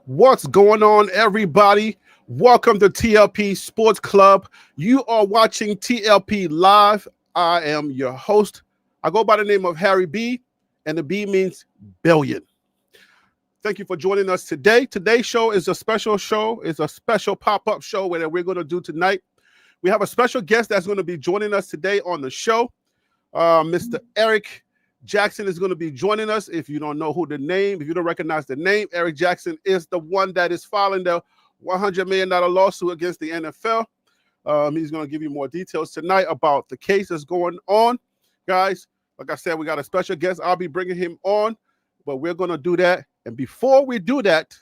What's going on, everybody? Welcome to TLP Sports Club. You are watching TLP Live. I am your host. I go by the name of Harry B, and the B means billion. Thank you for joining us today. Today's show is a special show. It's a special pop-up show that we're going to do tonight. We have a special guest that's going to be joining us today on the show. Mr. Eric Jackson is going to be joining us. If you don't know who the name, if you don't recognize the name, Eric Jackson is the one that is filing the $100 million lawsuit against the NFL. He's going to give you more details tonight about the case that's going on. Guys, like I said, we got a special guest. I'll be bringing him on, but we're going to do that. And before we do that,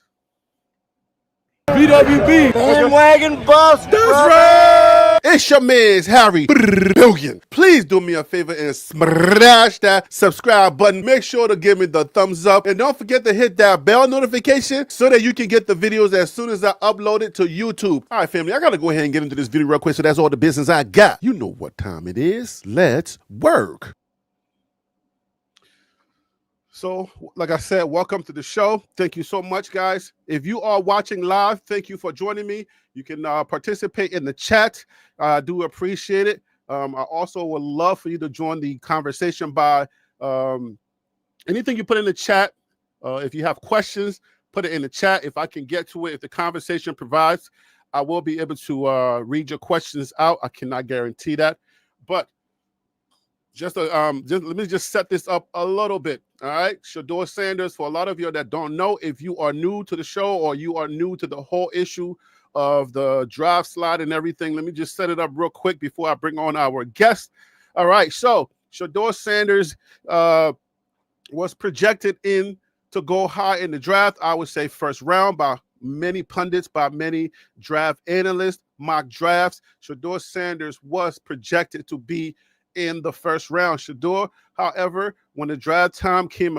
BWB bandwagon bust. That's right. It's your man's Harry Billion. Please do me a favor and smash that subscribe button. Make sure to give me the thumbs up. And don't forget to hit that bell notification so that you can get the videos as soon as I upload it to YouTube. All right, family, I got to go ahead and get into this video real quick. So that's all the business I got. You know what time it is. Let's work. So, like I said, welcome to the show. Thank you so much, guys. If you are watching live, thank you for joining me. You can participate in the chat. I do appreciate it. I also would love for you to join the conversation by anything you put in the chat. If you have questions, put it in the chat. If I can get to it, if the conversation provides, I will be able to read your questions out. I cannot guarantee that. But just let me just set this up a little bit. All right, Shedeur Sanders. For a lot of you that don't know, if you are new to the show or you are new to the whole issue of the draft slide and everything, let me just set it up real quick before I bring on our guest. All right, so Shedeur Sanders was projected in to go high in the draft. I would say first round by many pundits, by many draft analysts, mock drafts. Shedeur Sanders was projected to be in the first round. Shedeur, however, when the draft time came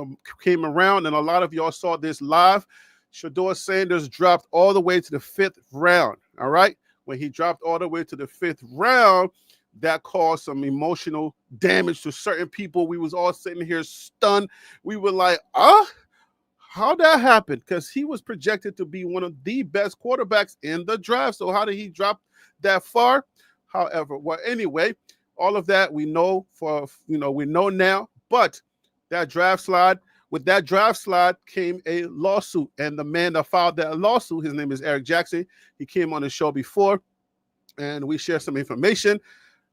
around, and a lot of y'all saw this live, Shedeur Sanders dropped all the way to the 5th round. All right. When he dropped all the way to the 5th round, that caused some emotional damage to certain people. We was all sitting here stunned. We were like, how'd that happen? Because he was projected to be one of the best quarterbacks in the draft. So how did he drop that far? However, well, anyway, all of that we know we know now, but that draft slide, with that draft slide came a lawsuit, and the man that filed that lawsuit, his name is Eric Jackson. He came on the show before, and we shared some information.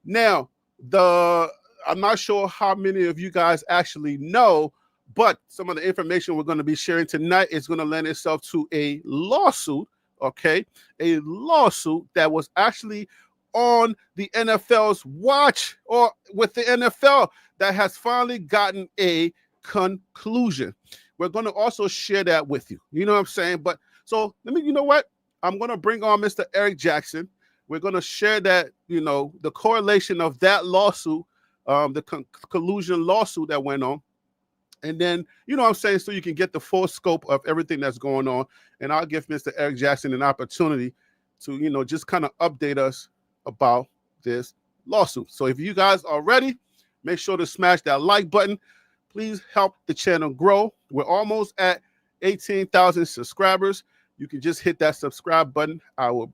Now, I'm not sure how many of you guys actually know, but some of the information we're going to be sharing tonight is going to lend itself to a lawsuit, okay? A lawsuit that was actually on the NFL's watch, or with the NFL, that has finally gotten a conclusion. We're going to also share that with you. You know what I'm saying? But so you know what? I'm going to bring on Mr. Eric Jackson. We're going to share that, the correlation of that lawsuit, the collusion lawsuit that went on. And then, you know what I'm saying, so you can get the full scope of everything that's going on. And I'll give Mr. Eric Jackson an opportunity to, just kind of update us about this lawsuit. So if you guys are ready, make sure to smash that like button. Please help the channel grow. We're almost at 18,000 subscribers. You can just hit that subscribe button. I will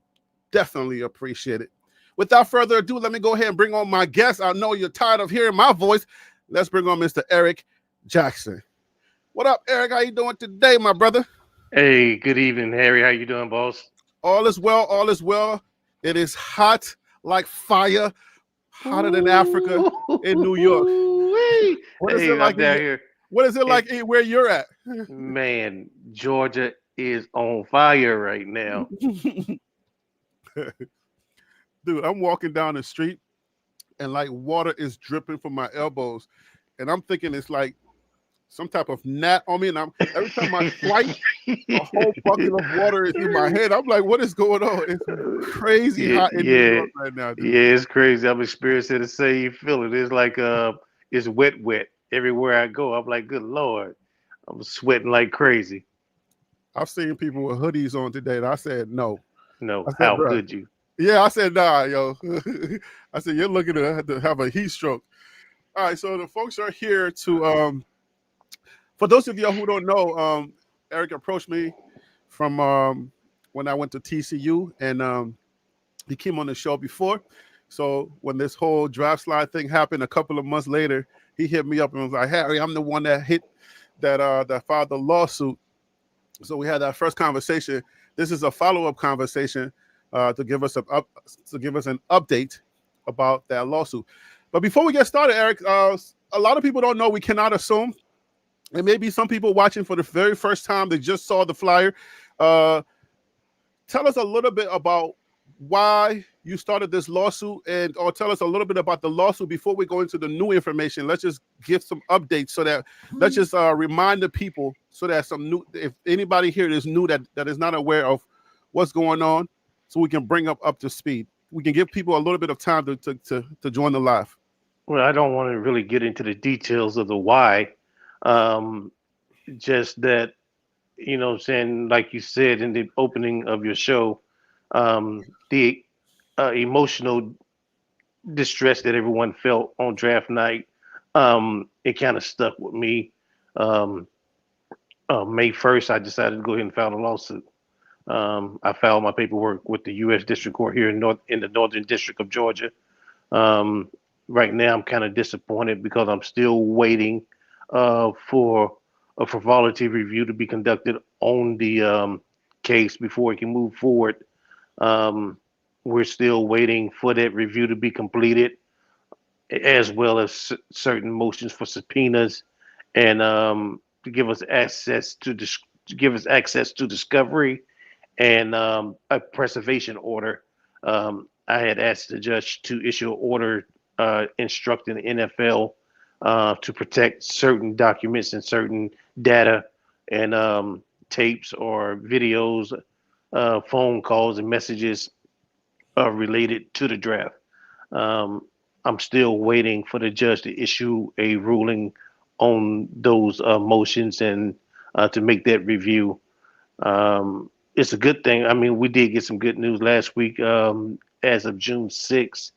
definitely appreciate it. Without further ado, let me go ahead and bring on my guest. I know you're tired of hearing my voice. Let's bring on Mr. Eric Jackson. What up, Eric? How you doing today, my brother? Hey, good evening, Harry. How you doing, boss? All is well. All is well. It is hot like fire, hotter than Africa in New York. What is it like down here? What is it like where you're at? Man, Georgia is on fire right now. Dude, I'm walking down the street and like water is dripping from my elbows. And I'm thinking it's like some type of gnat on me. And every time I swipe, a whole bucket of water is in my head. I'm like, what is going on? It's crazy hot in New York right now, dude. Yeah, it's crazy. I'm experiencing the same feeling. It's like it's wet everywhere I go. I'm like, good Lord. I'm sweating like crazy. I've seen people with hoodies on today, and I said no. No, I said, how could you? Yeah, I said nah, yo. I said you're looking to have a heat stroke. All right, so the folks are here to for those of you who don't know, Eric approached me from when I went to TCU, and he came on the show before. So when this whole draft slide thing happened a couple of months later, he hit me up and was like, "Harry, I'm the one that that filed the lawsuit." So we had that first conversation. This is a follow-up conversation to give us an update about that lawsuit. But before we get started, Eric, a lot of people don't know, we cannot assume. And maybe some people watching for the very first time, they just saw the flyer. Tell us a little bit about why you started this lawsuit, or tell us a little bit about the lawsuit before we go into the new information. Let's just give some updates let's just remind the people so that if anybody here is new that is not aware of what's going on, so we can bring up to speed. We can give people a little bit of time to join the live. Well, I don't want to really get into the details of the why. Just that, what I'm saying, like you said in the opening of your show, the emotional distress that everyone felt on draft night, it kind of stuck with me. May 1st, I decided to go ahead and file a lawsuit. I filed my paperwork with the U.S. District Court here in the Northern District of Georgia. Right now, I'm kind of disappointed because I'm still waiting for a frivolity review to be conducted on the case before it can move forward. We're still waiting for that review to be completed, as well as certain motions for subpoenas and to give us access to discovery and a preservation order. I had asked the judge to issue an order instructing the NFL to protect certain documents and certain data and tapes or videos, phone calls and messages related to the draft. I'm still waiting for the judge to issue a ruling on those motions and to make that review. It's a good thing. I mean, we did get some good news last week. As of June 6th,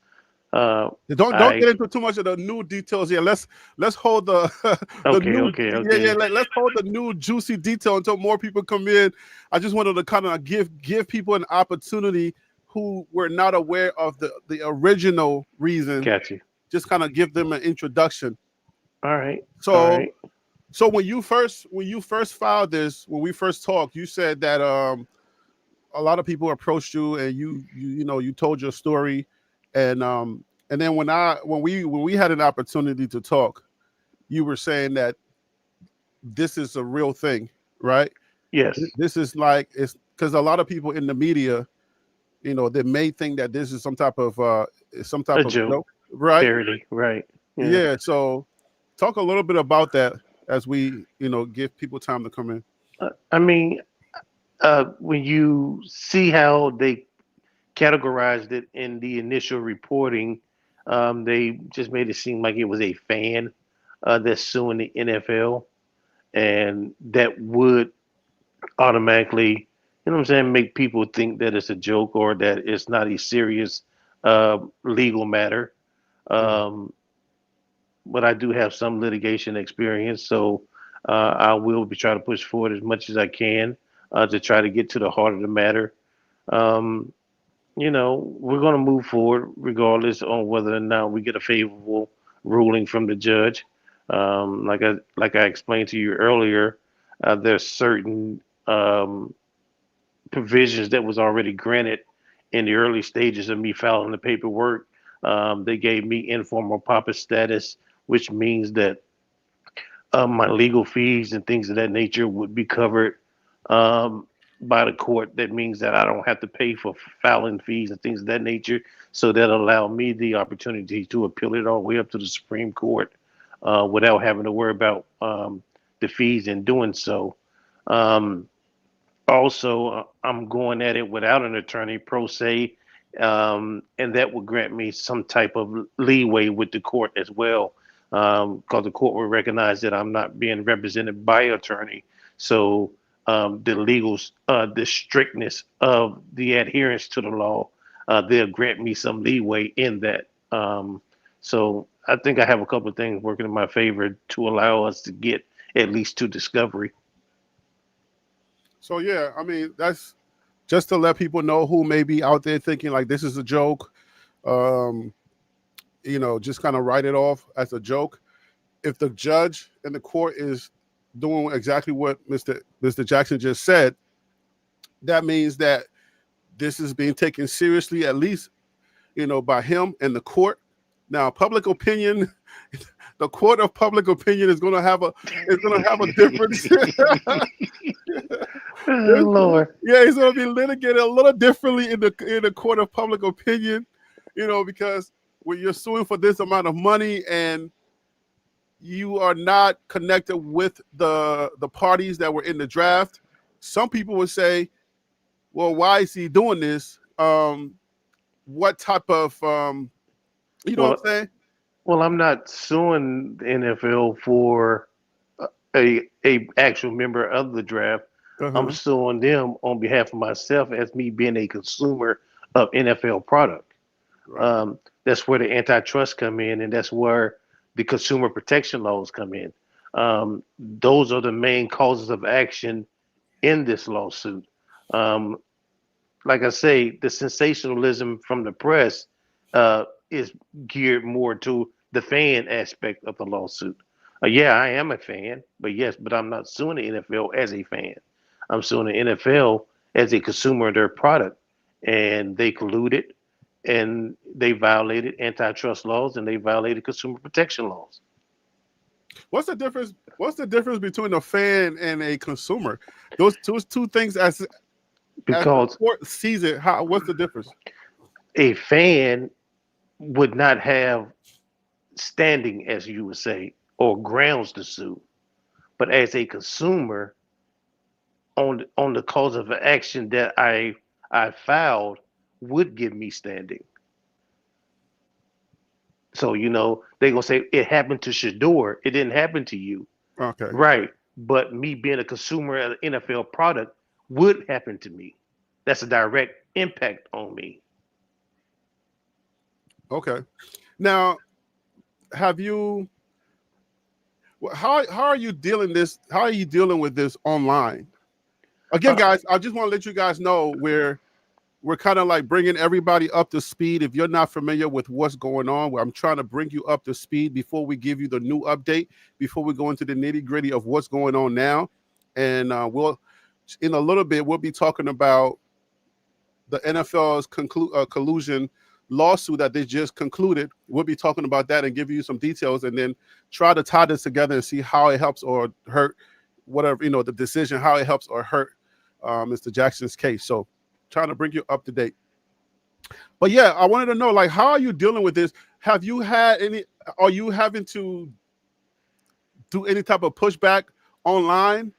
Don't get into too much of the new details here. Let's hold the okay. Let's hold the new juicy detail until more people come in. I just wanted to kind of give people an opportunity who were not aware of the original reason. Got you. Just kind of give them an introduction. All right. So when you first filed this, when we first talked, you said that a lot of people approached you and you told your story, and then when we had an opportunity to talk, you were saying that this is a real thing, right? Yes. This is like, it's because a lot of people in the media, they may think that this is some type of joke, right? Parody, right? Yeah. So talk a little bit about that as we give people time to come in. I mean, when you see how they categorized it in the initial reporting, they just made it seem like it was a fan that's suing the NFL, and that would automatically, make people think that it's a joke or that it's not a serious legal matter. But I do have some litigation experience, so I will be trying to push forward as much as I can to try to get to the heart of the matter. We're going to move forward regardless on whether or not we get a favorable ruling from the judge. Like I explained to you earlier, there's certain provisions that was already granted in the early stages of me filing the paperwork. They gave me informal papa status, which means that my legal fees and things of that nature would be covered by the court. That means that I don't have to pay for filing fees and things of that nature. So that allowed me the opportunity to appeal it all the way up to the Supreme Court without having to worry about the fees in doing so. Also, I'm going at it without an attorney, pro se, and that would grant me some type of leeway with the court as well, because the court will recognize that I'm not being represented by attorney. So the strictness of the adherence to the law, they'll grant me some leeway in that. So I think I have a couple of things working in my favor to allow us to get at least to discovery. So yeah, I mean that's just to let people know who may be out there thinking like this is a joke. Um, just kind of write it off as a joke. If the judge in the court is doing exactly what Mr. Jackson just said, that means that this is being taken seriously, at least by him and the court. Now, public opinion, the court of public opinion is going to have a difference. Oh, Lord. Yeah, it's going to be litigated a little differently in the court of public opinion, because when you're suing for this amount of money and you are not connected with the parties that were in the draft, some people would say, well, why is he doing this? What type of you know what I'm saying? Well, I'm not suing the NFL for a actual member of the draft. I'm suing them on behalf of myself as me being a consumer of NFL product. Right. That's where the antitrust come in, and that's where the consumer protection laws come in. Those are the main causes of action in this lawsuit. Um, like I say, the sensationalism from the press is geared more to the fan aspect of the lawsuit. Yeah, I am a fan, but I'm not suing the NFL as a fan. I'm suing the NFL as a consumer of their product, and they colluded, and they violated antitrust laws, and they violated consumer protection laws. What's the difference? What's the difference between a fan and a consumer? Those two things, as the Because court sees it, what's the difference? a fan would not have standing, as you would say, or grounds to sue. But as a consumer, on the cause of action that I filed would give me standing. So they gonna say it happened to Shedeur, it didn't happen to you, Okay. right? But me being a consumer of an NFL product would happen to me. That's a direct impact on me. Okay. Now, have you? How are you dealing this? How are you dealing with this online? Again, guys, I just want to let you guys know we're kind of like bringing everybody up to speed. If you're not familiar with what's going on, I'm trying to bring you up to speed before we give you the new update, before we go into the nitty gritty of what's going on now. And we'll, in a little bit, we'll be talking about the NFL's collusion lawsuit that they just concluded. We'll be talking about that and give you some details, and then try to tie this together and see how it helps or hurt, whatever, the decision, how it helps or hurt Mr. Jackson's case. So trying to bring you up to date. But yeah, I wanted to know, like, how are you dealing with this? Are you having to do any type of pushback online,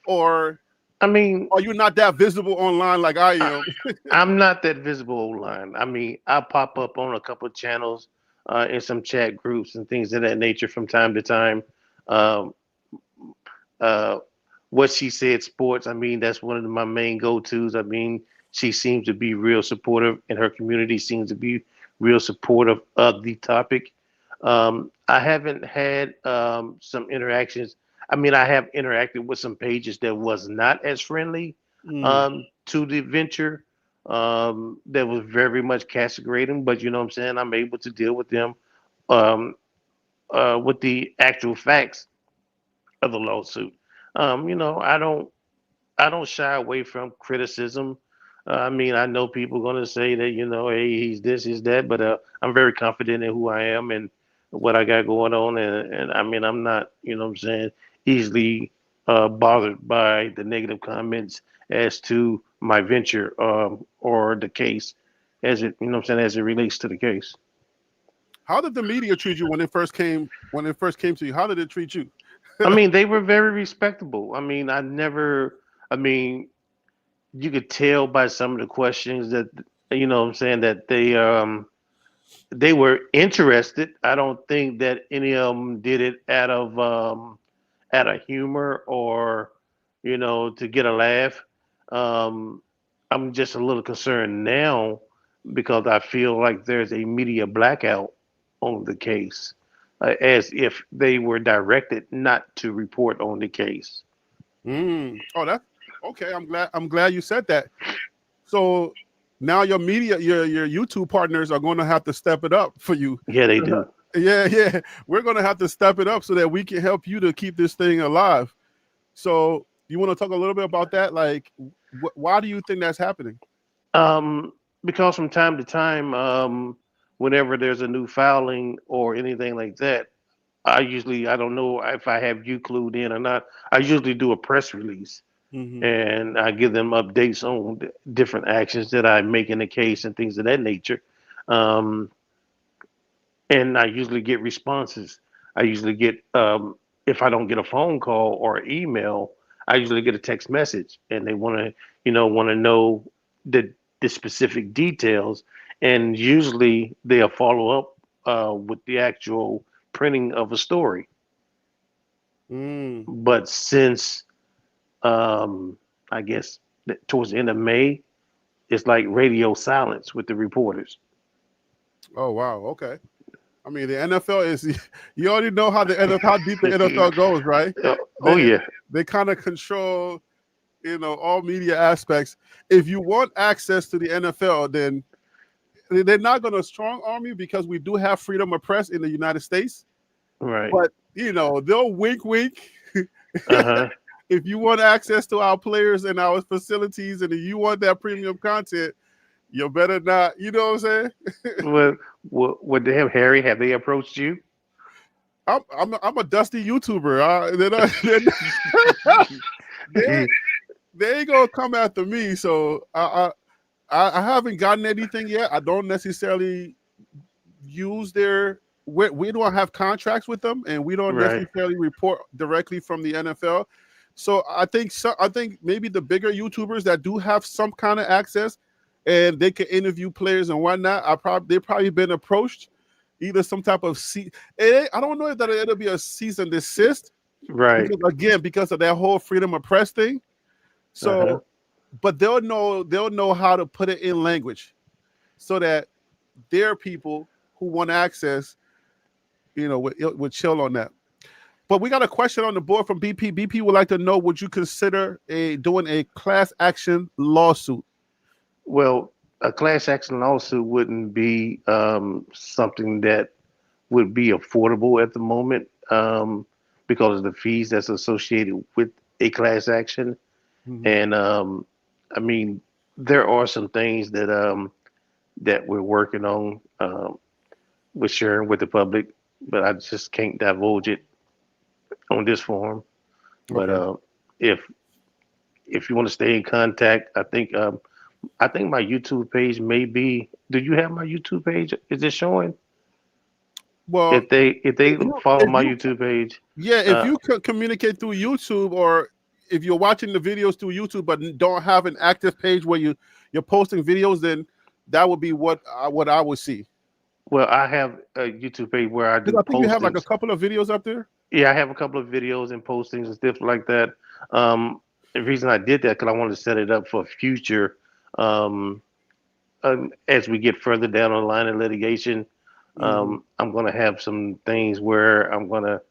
or I mean, are you not that visible online like I am? I'm not that visible online. I mean, I pop up on a couple of channels, in some chat groups and things of that nature from time to time. Um, uh, what she said, sports. I mean, that's one of my main go-tos. I mean, she seems to be real supportive, and her community seems to be real supportive of the topic. I haven't had some interactions. I mean, I have interacted with some pages that was not as friendly to the venture, that was very much castigating, but you know what I'm saying? I'm able to deal with them um, with the actual facts of the lawsuit. I don't shy away from criticism. I mean, I know people are going to say that, hey, he's this, he's that, but I'm very confident in who I am and what I got going on. And I mean, I'm not, what I'm saying, easily bothered by the negative comments as to my venture or the case as it, what I'm saying, as it relates to the case. How did the media treat you when it first came to you? How did it treat you? I mean, they were very respectable. I mean, I mean, you could tell by some of the questions that, what I'm saying, that they were interested. I don't think that any of them did it out of humor or, to get a laugh. Um, I'm just a little concerned now because I feel like there's a media blackout on the case, as if they were directed not to report on the case. Oh, Okay, I'm glad you said that. So now your YouTube partners are going to have to step it up for you. Yeah, they do. Yeah. We're going to have to step it up so that we can help you to keep this thing alive. So you want to talk a little bit about that? Like, why do you think that's happening? Um, because from time to time, whenever there's a new filing or anything like that, I don't know if I have you clued in or not. I usually do a press release Mm-hmm. and I give them updates on different actions that I make in the case and things of that nature. Um, and I usually get responses. I usually get, if I don't get a phone call or email, I usually get a text message, and they want to know the specific details, and usually they'll follow up with the actual printing of a story. Mm. But since I guess towards the end of May, it's like radio silence with the reporters. Oh wow. Okay. I mean, the NFL is. You already know how the NFL, how deep the NFL goes, right? Oh They yeah, they kind of control, all media aspects. If you want access to the NFL, then they're not going to strong arm you because we do have freedom of press in the United States. right. But they'll wink, wink. Uh huh. If you want access to our players and our facilities, and if you want that premium content, you better not. You know what I'm saying? What the hell, Harry? Have they approached you? I'm a dusty YouTuber. They, they ain't gonna come after me. So I haven't gotten anything yet. I don't necessarily use their. We don't have contracts with them, and we don't Right. necessarily report directly from the NFL. So I think maybe the bigger YouTubers that do have some kind of access, and they can interview players and whatnot. They've probably been approached, either some type of I don't know if that it'll be a cease and desist, Right. because of that whole freedom of press thing. Uh huh. So, but they'll know how to put it in language, so that their people who want access, would chill on that. But we got a question on the board from BP. BP would like to know: would you consider doing a class action lawsuit? Well, a class action lawsuit wouldn't be something that would be affordable at the moment because of the fees that's associated with a class action. Mm-hmm. And I mean, there are some things that we're working on with sharing with the public, but I just can't divulge it on this forum. But Okay. if you want to stay in contact, I think my YouTube page may be. Do you have my YouTube page? Is it showing? Well, If they if you, follow if my you YouTube page, yeah, if uh, you could communicate through YouTube, or if you're watching the videos through YouTube but don't have an active page where you're posting videos, then that would be what I would see. well, I have a YouTube page where I do Because I think you have like a postings. couple of videos up there. Yeah, I have a couple of videos and postings and stuff like that. The reason I did that because I wanted to set it up for future. Um, as we get further down the line in litigation, Mm-hmm. I'm going to have some things where I'm going to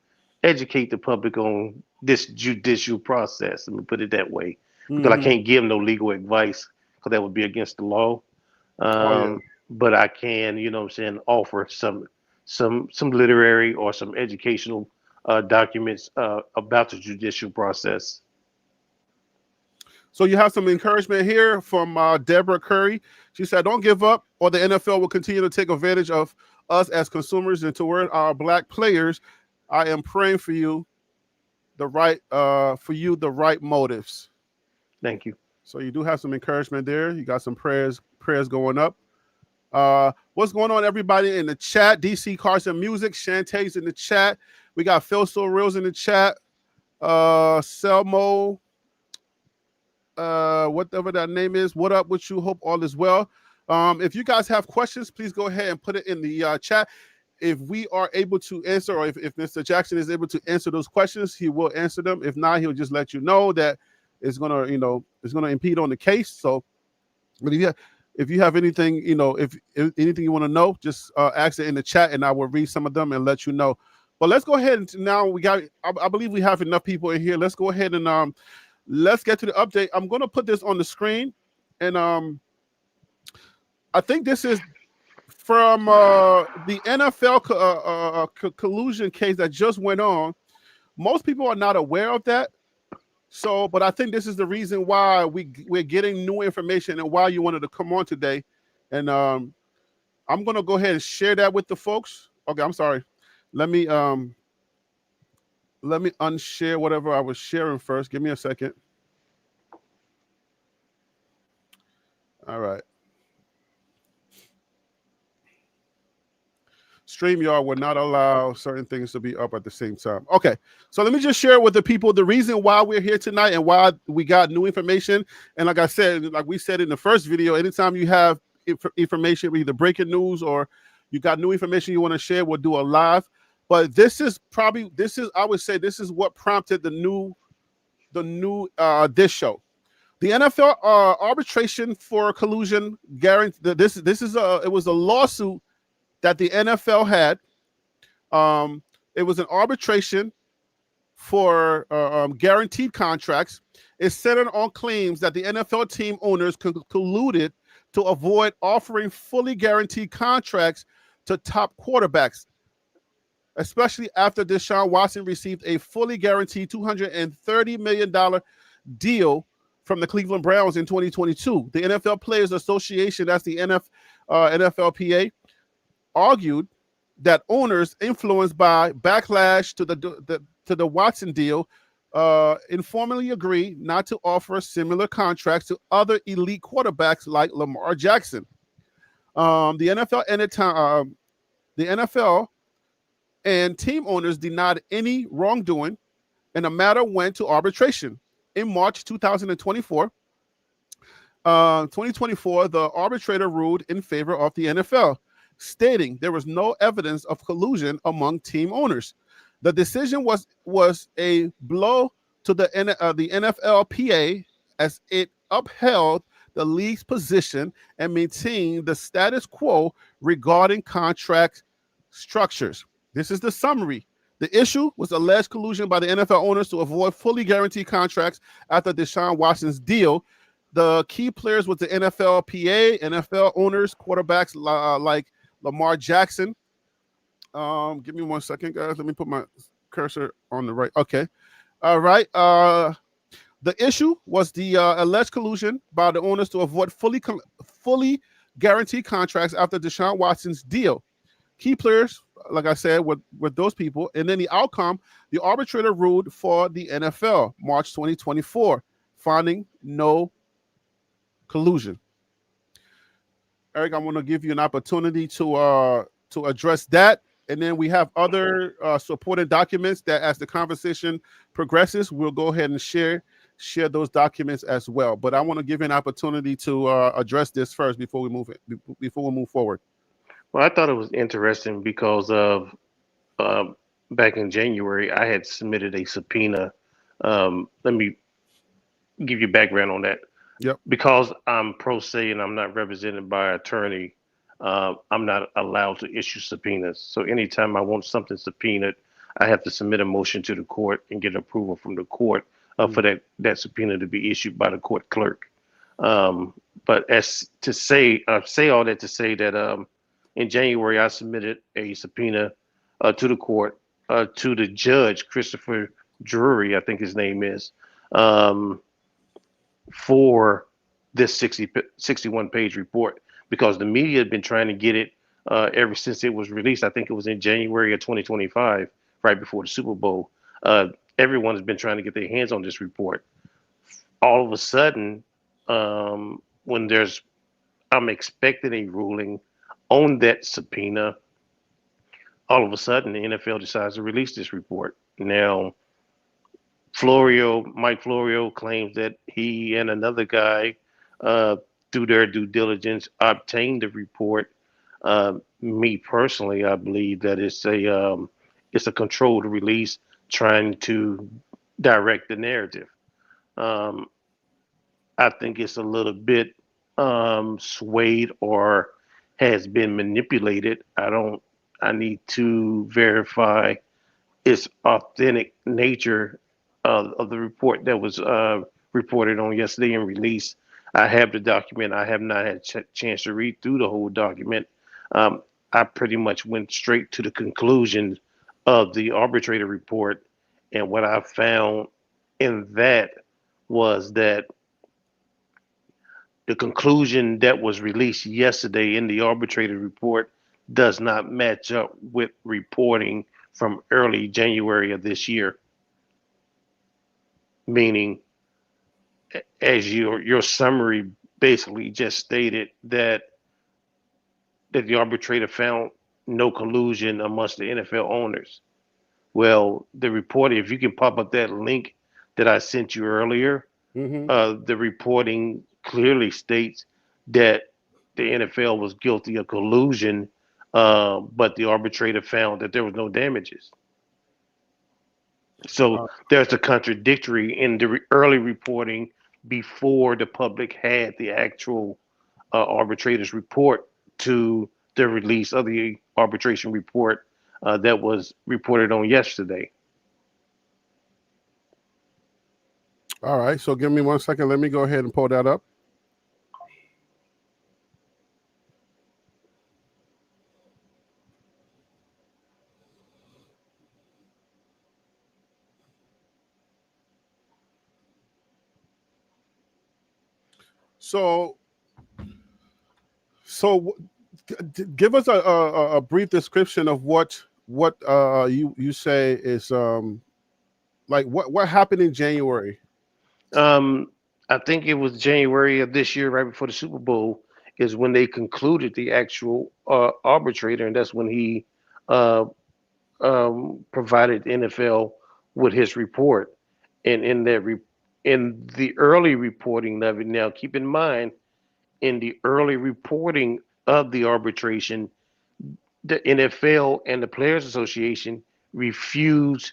educate the public on this judicial process. Let me put it that way, because I Mm-hmm. can't give no legal advice because that would be against the law. Oh yeah. But I can, what I'm saying, offer some literary or some educational documents about the judicial process. So you have some encouragement here from Deborah Curry. She said, "Don't give up, or the NFL will continue to take advantage of us as consumers and toward our black players. I am praying for you, the right motives." Thank you. So you do have some encouragement there. You got some prayers going up. What's going on, everybody in the chat? DC Carson Music, Shantae's in the chat. We got Phil So Reels in the chat. Selmo, whatever that name is. What up with you? Hope all is well. If you guys have questions, please go ahead and put it in the chat. If we are able to answer, or if Mr. Jackson is able to answer those questions, he will answer them. If not, he'll just let you know that it's gonna impede on the case. So, but if you have anything, if anything you want to know, just ask it in the chat, and I will read some of them and let you know. But let's go ahead and now I believe we have enough people in here. Let's go ahead and let's get to the update. I'm going to put this on the screen, and I think this is from the NFL collusion case that just went on. Most people are not aware of that. So, but I think this is the reason why we're getting new information and why you wanted to come on today. And I'm going to go ahead and share that with the folks. Okay, I'm sorry. Let me unshare whatever I was sharing first. Give me a second. All right. StreamYard will not allow certain things to be up at the same time. Okay, so let me just share with the people the reason why we're here tonight and why we got new information. And like I said, like we said in the first video, anytime you have information, either breaking news or you got new information you want to share, we'll do a live. But this is I would say this is what prompted the new this show. The NFL arbitration for collusion guarantee. It was a lawsuit that the NFL had. It was an arbitration for guaranteed contracts. It's centered on claims that the NFL team owners colluded to avoid offering fully guaranteed contracts to top quarterbacks, especially after Deshaun Watson received a fully guaranteed $230 million deal from the Cleveland Browns in 2022. The NFL Players Association, that's the NFLPA, argued that owners influenced by backlash to the Watson deal informally agreed not to offer similar contracts to other elite quarterbacks like Lamar Jackson. The NFL and team owners denied any wrongdoing, and the matter went to arbitration in March 2024. 2024, the arbitrator ruled in favor of the NFL, stating there was no evidence of collusion among team owners. The decision was a blow to the NFLPA as it upheld the league's position and maintained the status quo regarding contract structures. This is the summary. The issue was alleged collusion by the NFL owners to avoid fully guaranteed contracts after Deshaun Watson's deal. The key players with the NFLPA, NFL owners, quarterbacks like Lamar Jackson. Give me 1 second, guys. Let me put my cursor on the right. Okay. All right. The issue was the alleged collusion by the owners to avoid fully guaranteed contracts after Deshaun Watson's deal. Key players, like I said, with those people. And then the outcome, the arbitrator ruled for the NFL, March 2024, finding no collusion. Eric, I'm going to give you an opportunity to address that. And then we have other supporting documents that as the conversation progresses, we'll go ahead and share those documents as well. But I want to give you an opportunity to address this first before we move forward. Well, I thought it was interesting because of back in January, I had submitted a subpoena. Let me give you background on that. Yep. Because I'm pro se and I'm not represented by an attorney, I'm not allowed to issue subpoenas. So anytime I want something subpoenaed, I have to submit a motion to the court and get approval from the court for that subpoena to be issued by the court clerk. But as to say all that to say that in January, I submitted a subpoena to the court, to the judge, Christopher Drury, I think his name is, for this 61-page report, because the media had been trying to get it ever since it was released. I think it was in January of 2025, right before the Super Bowl. Everyone has been trying to get their hands on this report. All of a sudden, when I'm expecting a ruling on that subpoena, all of a sudden the NFL decides to release this report. Now, Mike Florio claims that he and another guy, through their due diligence, obtained the report. Me personally, I believe that it's a controlled release trying to direct the narrative. I think it's a little bit swayed or has been manipulated. I need to verify its authentic nature of the report that was reported on yesterday and released. I have the document. I have not had a chance to read through the whole document. I pretty much went straight to the conclusion of the arbitrator report, and what I found in that was that the conclusion that was released yesterday in the arbitrator report does not match up with reporting from early January of this year. Meaning, as your summary basically just stated that the arbitrator found no collusion amongst the NFL owners. Well, the report, if you can pop up that link that I sent you earlier, the reporting clearly states that the NFL was guilty of collusion, but the arbitrator found that there was no damages. So there's a contradictory in the early reporting before the public had the actual arbitrator's report to the release of the arbitration report that was reported on yesterday. All right, so give me 1 second. Let me go ahead and pull that up. So give us a brief description of what you say is like what happened in January. I think it was January of this year, right before the Super Bowl, is when they concluded the actual arbitrator, and that's when he provided the NFL with his report. And in the early reporting of it, now keep in mind, in the early reporting of the arbitration, the NFL and the Players Association refused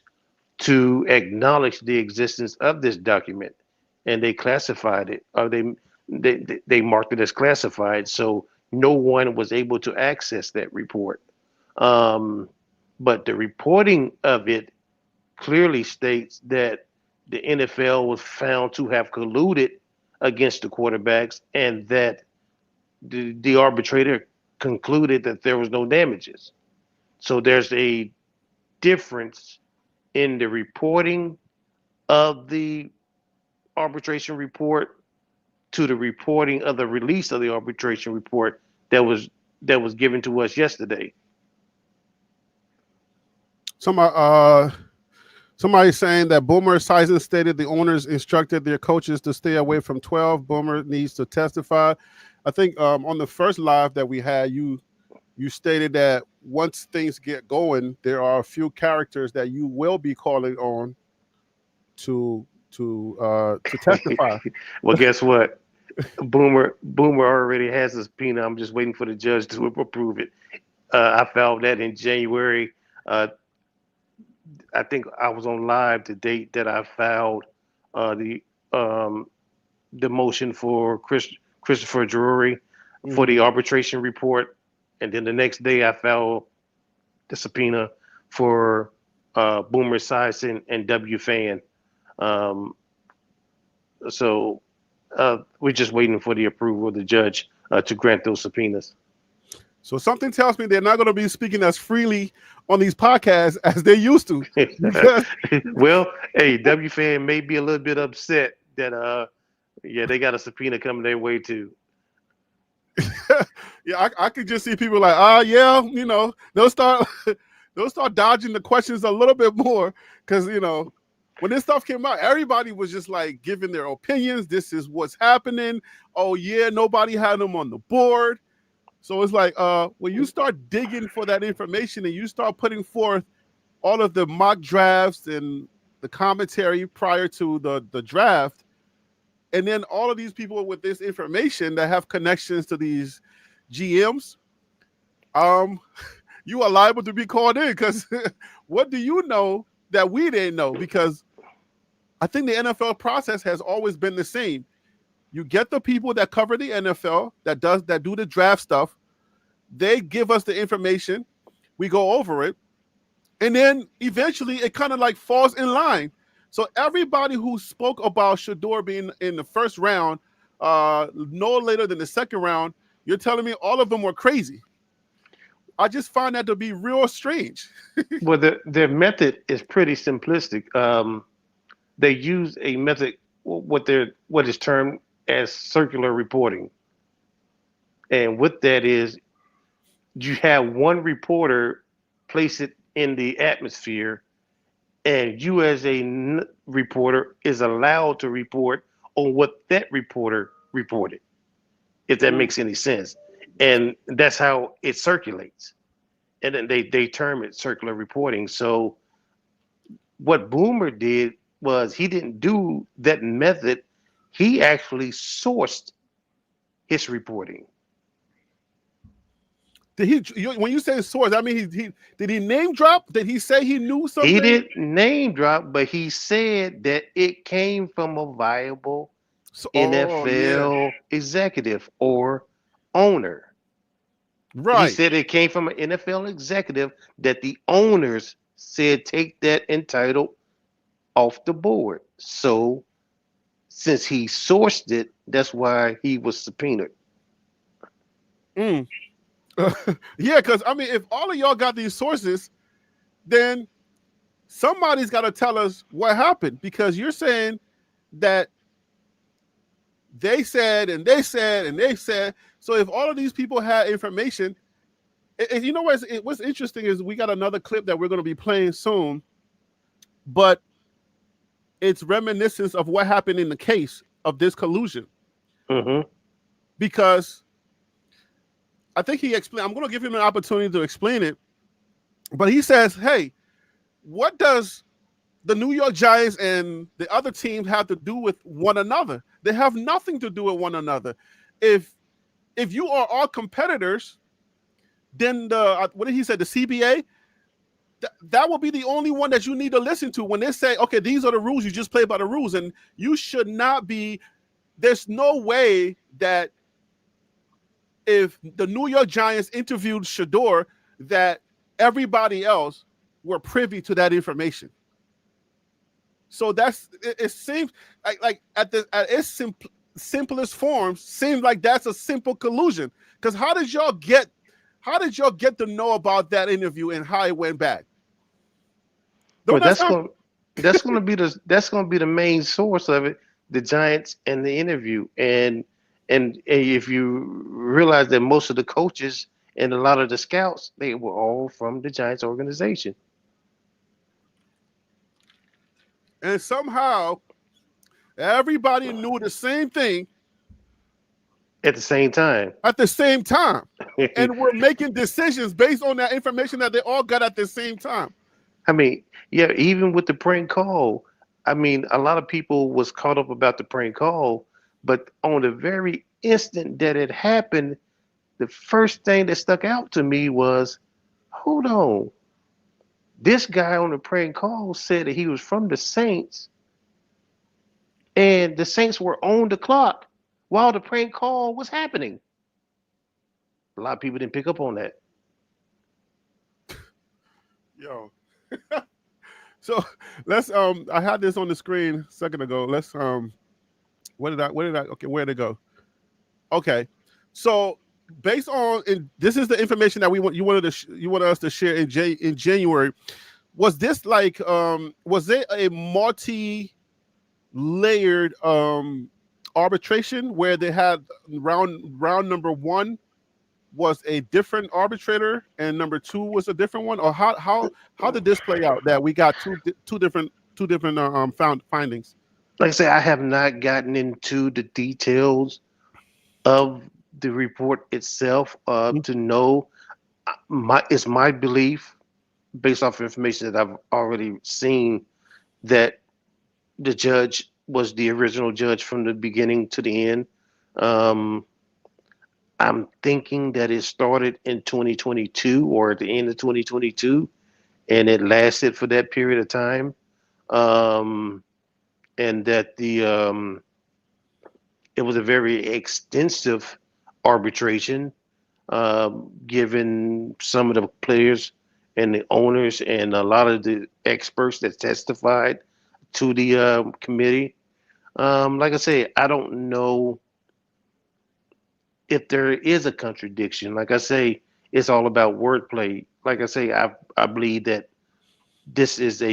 to acknowledge the existence of this document, and they classified it, or they marked it as classified, so no one was able to access that report. But the reporting of it clearly states that the NFL was found to have colluded against the quarterbacks, and that the arbitrator concluded that there was no damages. So there's a difference in the reporting of the arbitration report to the reporting of the release of the arbitration report that was given to us yesterday. Somebody's saying that Boomer Esiason stated the owners instructed their coaches to stay away from 12. Boomer needs to testify. I think on the first live that we had, you stated that once things get going, there are a few characters that you will be calling on to testify. Well, guess what? Boomer already has his subpoena. I'm just waiting for the judge to approve it. I filed that in January. I think I was on live the date that I filed the motion for Christopher Drury for the arbitration report, and then the next day I filed the subpoena for Boomer Esiason and W. Fan. So we're just waiting for the approval of the judge to grant those subpoenas. So something tells me they're not going to be speaking as freely on these podcasts as they used to. Well, hey, W. Fan may be a little bit upset that they got a subpoena coming their way too. Yeah, I could just see people like, they'll start dodging the questions a little bit more, because when this stuff came out, everybody was just like giving their opinions. This is what's happening. Oh yeah, nobody had them on the board. So it's like when you start digging for that information and you start putting forth all of the mock drafts and the commentary prior to the draft, and then all of these people with this information that have connections to these GMs, you are liable to be called in, because what do you know that we didn't know? Because I think the NFL process has always been the same. You get the people that cover the NFL, that do the draft stuff. They give us the information. We go over it. And then eventually it kind of like falls in line. So everybody who spoke about Shedeur being in the first round, no later than the second round, you're telling me all of them were crazy. I just find that to be real strange. Well, their method is pretty simplistic. They use a method, what is termed as circular reporting, and what that is, you have one reporter place it in the atmosphere, and you as a reporter is allowed to report on what that reporter reported, if that makes any sense. And that's how it circulates. And then they term it circular reporting. So what Boomer did was he didn't do that method. He actually sourced his reporting. Did he? When you say source, I mean he did he name drop? Did he say he knew something? He didn't name drop, but he said that it came from a viable NFL executive or owner. Right. He said it came from an NFL executive that the owners said take that entitled off the board. So since he sourced it, that's why he was subpoenaed. Yeah, because I mean, if all of y'all got these sources, then somebody's got to tell us what happened, because you're saying that they said and they said and they said. So if all of these people had information, and you know what's interesting is we got another clip that we're going to be playing soon, but it's reminiscence of what happened in the case of this collusion. Because I think he explained, I'm going to give him an opportunity to explain it, but he says, hey, what does the New York Giants and the other teams have to do with one another? They have nothing to do with one another. If you are all competitors, then what did he say, the CBA, that will be the only one that you need to listen to when they say, okay, these are the rules, you just play by the rules. And you should not be, there's no way that if the New York Giants interviewed Shedeur, that everybody else were privy to that information. So it seems like at its simplest forms, seems like that's a simple collusion. Because how did y'all get to know about that interview and how it went bad? Well, that's going to be the main source of it, the Giants and the interview. And if you realize that most of the coaches and a lot of the scouts, they were all from the Giants organization. And somehow everybody knew the same thing at the same time. And we're making decisions based on that information that they all got at the same time. I mean, yeah, even with the prank call, I mean, a lot of people was caught up about the prank call, but on the very instant that it happened, the first thing that stuck out to me was, hold on. This guy on the prank call said that he was from the Saints, and the Saints were on the clock while the prank call was happening. A lot of people didn't pick up on that. Yo. So let's I had this on the screen a second ago. Let's where did it go? Okay. So based on, and this is the information that you wanted us to share in January. Was this like was it a multi-layered arbitration where they had round number one was a different arbitrator and number two was a different one, or how did this play out that we got two different findings? Like I say, I have not gotten into the details of the report itself to know. It's my belief, based off information that I've already seen, that the judge was the original judge from the beginning to the end. I'm thinking that it started in 2022 or at the end of 2022, and it lasted for that period of time. And that it was a very extensive arbitration, given some of the players and the owners and a lot of the experts that testified to the committee. Like I say, I don't know if there is a contradiction. Like I say, it's all about wordplay. Like I say, I believe that this is um,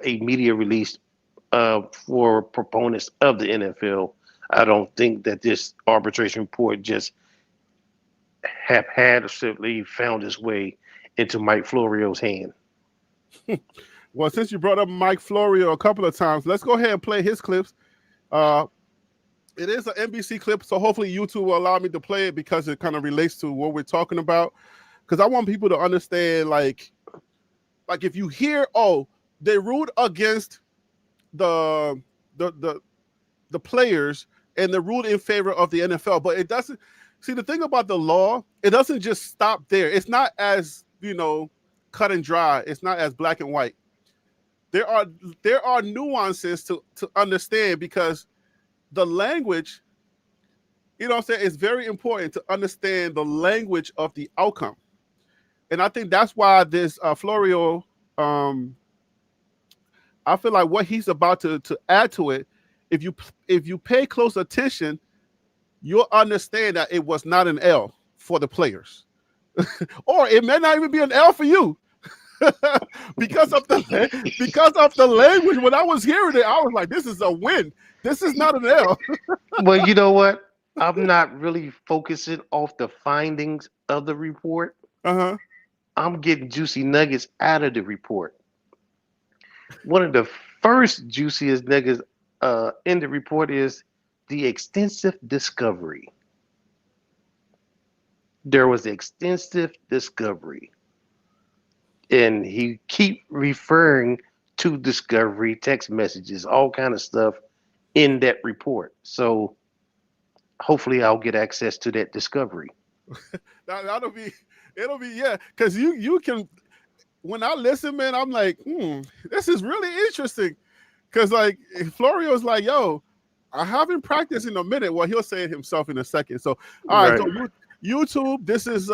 a media release for proponents of the NFL. I don't think that this arbitration report just haphazardly found its way into Mike Florio's hand. Well, since you brought up Mike Florio a couple of times, let's go ahead and play his clips. It is an NBC clip, so hopefully YouTube will allow me to play it because it kind of relates to what we're talking about. Because I want people to understand, like if you hear, oh, they ruled against the players and they ruled in favor of the NFL, but it doesn't. See, the thing about the law, it doesn't just stop there. It's not as, cut and dry. It's not as black and white. There are nuances to understand, because the language, what I'm saying, it's very important to understand the language of the outcome. And I think that's why this Florio, I feel like what he's about to add to it, if you pay close attention, you'll understand that it was not an L for the players. Or it may not even be an L for you. because of the language. When I was hearing it, I was like, this is a win. This is not an L. Well, you know what? I'm not really focusing off the findings of the report. Uh-huh. I'm getting juicy nuggets out of the report. One of the first juiciest nuggets in the report is the extensive discovery. There was extensive discovery. And he keep referring to discovery, text messages, all kind of stuff in that report. So hopefully I'll get access to that discovery. it'll be yeah, because you can, when I listen, man, I'm like, this is really interesting. Because like Florio's like, yo, I haven't practiced in a minute. Well, he'll say it himself in a second. So all right, so YouTube, this is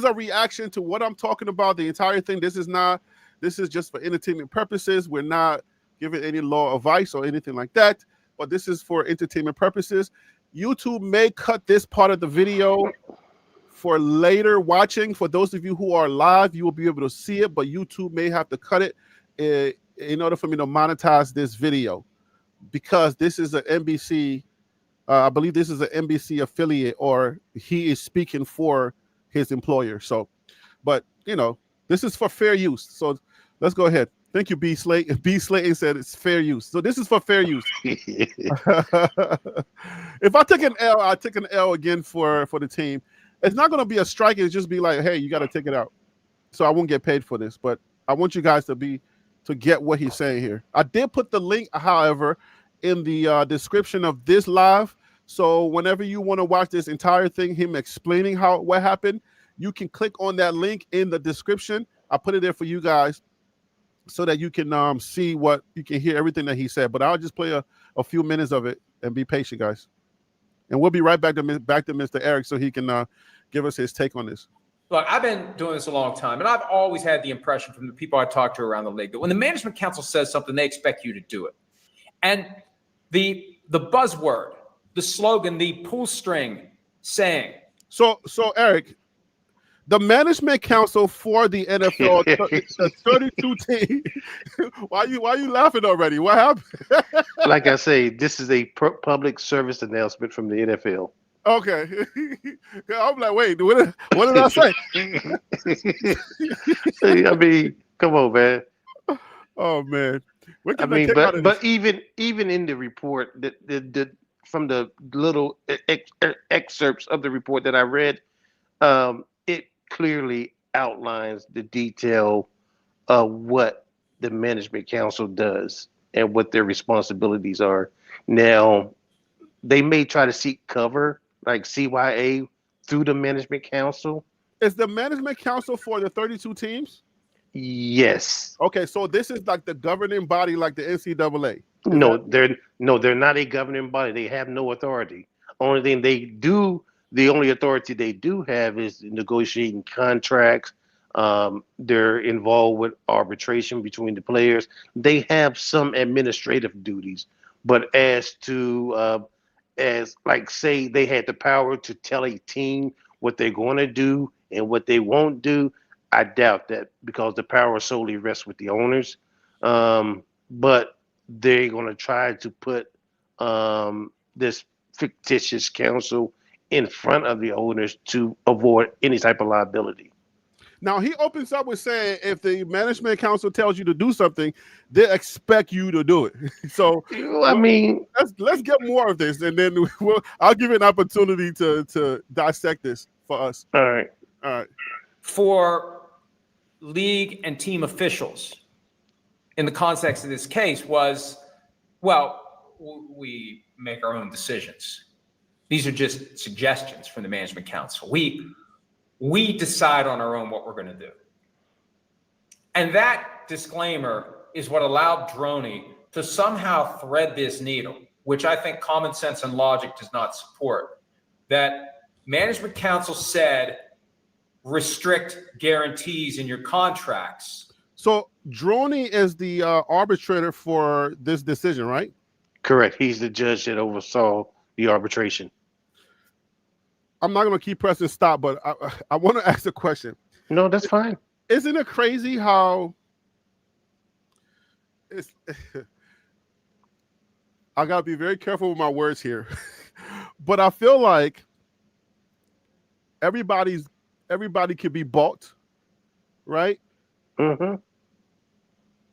a reaction to what I'm talking about, the entire thing. This is just for entertainment purposes. We're not giving any law advice or anything like that, but this is for entertainment purposes. YouTube may cut this part of the video for later watching. For those of you who are live, you will be able to see it, but YouTube may have to cut it in order for me to monetize this video, because this is an NBC, I believe this is an NBC affiliate, or he is speaking for his employer. So, but this is for fair use. So let's go ahead. Thank you, B Slate. B Slate said it's fair use. So this is for fair use. If I take an L, I take an L again for the team. It's not going to be a strike. It's just be like, hey, you got to take it out. So I won't get paid for this, but I want you guys to get what he's saying here. I did put the link, however, in the description of this live. So whenever you want to watch this entire thing, him explaining what happened, you can click on that link in the description. I put it there for you guys so that you can see you can hear everything that he said. But I'll just play a few minutes of it, and be patient, guys. And we'll be right back to Mr. Eric so he can give us his take on this. Look, I've been doing this a long time, and I've always had the impression from the people I talk to around the league that when the management council says something, they expect you to do it. And the buzzword, the slogan, the pull string saying. So Eric, the management council for the NFL, the 32 team. Why you laughing already? What happened? Like I say, this is a public service announcement from the NFL. Okay. I'm like, wait, what did I say? I mean, come on, man. Oh man. I mean, but even in the report, the from the little excerpts of the report that I read, it clearly outlines the detail of what the management council does and what their responsibilities are. Now, they may try to seek cover, like CYA, through the management council. Is the management council for the 32 teams? Yes. Okay, so this is like the governing body, like the NCAA. They're not a governing body. They have no authority. Only thing they do, the only authority they do have is negotiating contracts, They're involved with arbitration between the players. They have some administrative duties, but as like say they had the power to tell a team what they're going to do and what they won't do, I doubt that because the power solely rests with the owners. But they're going to try to put this fictitious counsel in front of the owners to avoid any type of liability. Now he opens up with saying, if the management council tells you to do something, they expect you to do it. So I mean, let's get more of this, and then I'll give you an opportunity to dissect this for us. All right. For league and team officials, in the context of this case, was, well, we make our own decisions. These are just suggestions from the management council. We decide on our own what we're going to do. And that disclaimer is what allowed Droney to somehow thread this needle, which I think common sense and logic does not support. That management council said, restrict guarantees in your contracts. So Droney is the arbitrator for this decision, right? Correct. He's the judge that oversaw the arbitration. I'm not going to keep pressing stop, but I want to ask a question. No, that's fine. Isn't it crazy how I got to be very careful with my words here, but I feel like everybody could be bought, right? Mm-hmm.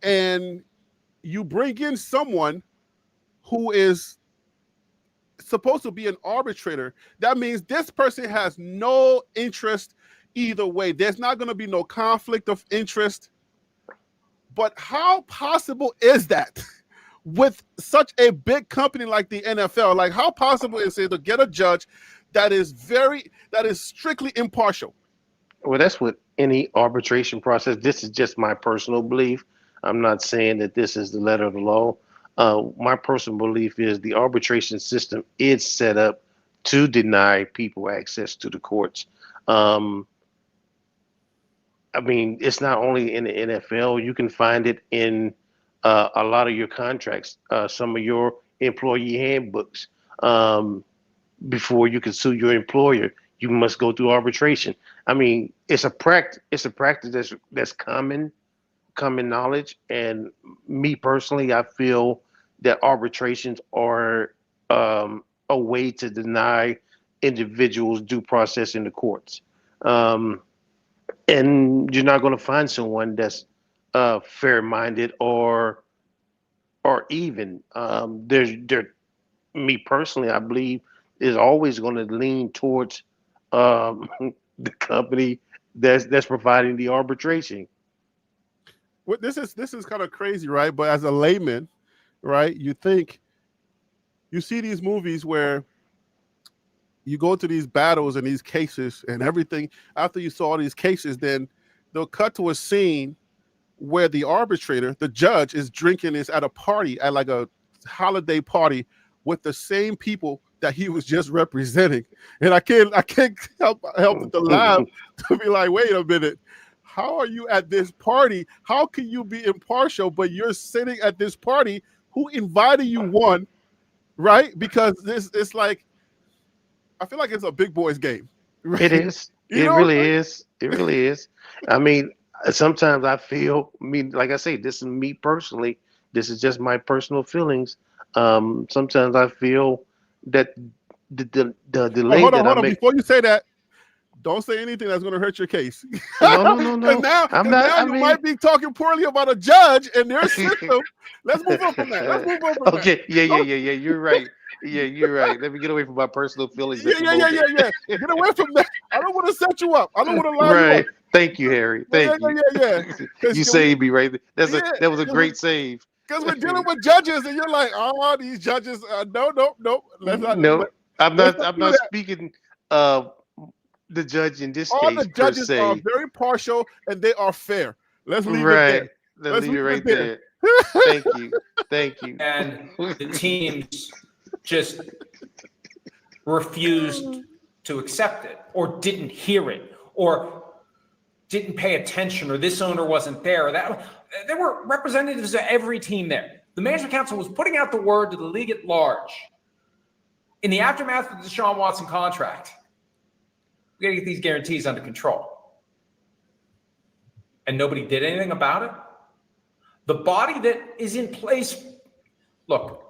And you bring in someone who is supposed to be an arbitrator. That means this person has no interest either way. There's not going to be no conflict of interest. But how possible is that with such a big company like the NFL? Like, how possible is it to get a judge that is strictly impartial? Well, that's with any arbitration process. This is just my personal belief. I'm not saying that this is the letter of the law. My personal belief is the arbitration system is set up to deny people access to the courts. I mean, it's not only in the NFL. You can find it in a lot of your contracts, some of your employee handbooks. Before you can sue your employer, you must go through arbitration. I mean, it's a practice that's common knowledge. And me personally, I feel that arbitrations are a way to deny individuals due process in the courts. And you're not going to find someone that's fair-minded or even. Me personally, I believe, is always going to lean towards the company that's providing the arbitration. Well, this is kind of crazy, right? But as a layman, right, you see these movies where you go to these battles and these cases and everything. After you saw these cases, then they'll cut to a scene where the arbitrator, the judge, is drinking this at a party, at like a holiday party, with the same people that he was just representing. And I can't help but to laugh, to be like, wait a minute. How are you at this party? How can you be impartial, but you're sitting at this party? Who invited you, one, right? Because it's like, I feel like it's a big boys game. Right? It is. It really is. It really is. I mean, sometimes I feel, like I say, this is me personally. This is just my personal feelings. Sometimes I feel that the delay hold that on. Before you say that, don't say anything that's going to hurt your case. No. Now you might be talking poorly about a judge and their system. Let's move on from that. Okay. Yeah. You're right. Yeah, you're right. Let me get away from my personal feelings. Yeah. Get away from that. I don't want to set you up. I don't want to lie you up. Thank you, Harry. Thank you. Yeah. You saved me right there. That was a great save. Because we're dealing with judges, and you're like, oh, these judges. No. I'm not speaking of the judge in this case. All the judges are very partial and they are fair. Let's leave it there. Let's leave it right there. Thank you. And the teams just refused to accept it, or didn't hear it, or didn't pay attention, or this owner wasn't there, or that. There were representatives of every team there. The management council was putting out the word to the league at large. In the aftermath of the Deshaun Watson contract, we got to get these guarantees under control. And nobody did anything about it. The body that is in place, look,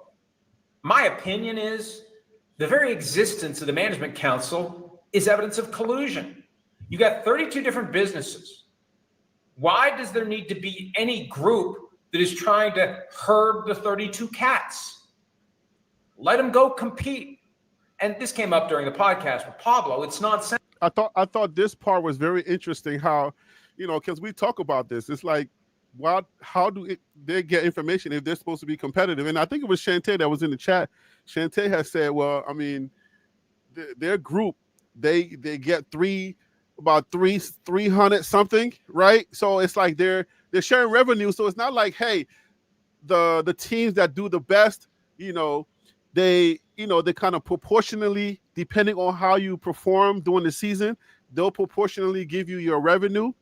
my opinion is the very existence of the management council is evidence of collusion. You got 32 different businesses. Why does there need to be any group that is trying to herd the 32 cats? Let them go compete. And this came up during the podcast with Pablo. It's nonsense. I thought this part was very interesting. How, because we talk about this. It's like, how do they get information if they're supposed to be competitive? And I think it was Shantae that was in the chat. Shantae has said, well, I mean, their group, they get about 300 something, right? So it's like they're sharing revenue. So it's not like, hey, the teams that do the best, they kind of proportionally, depending on how you perform during the season, they'll proportionally give you your revenue.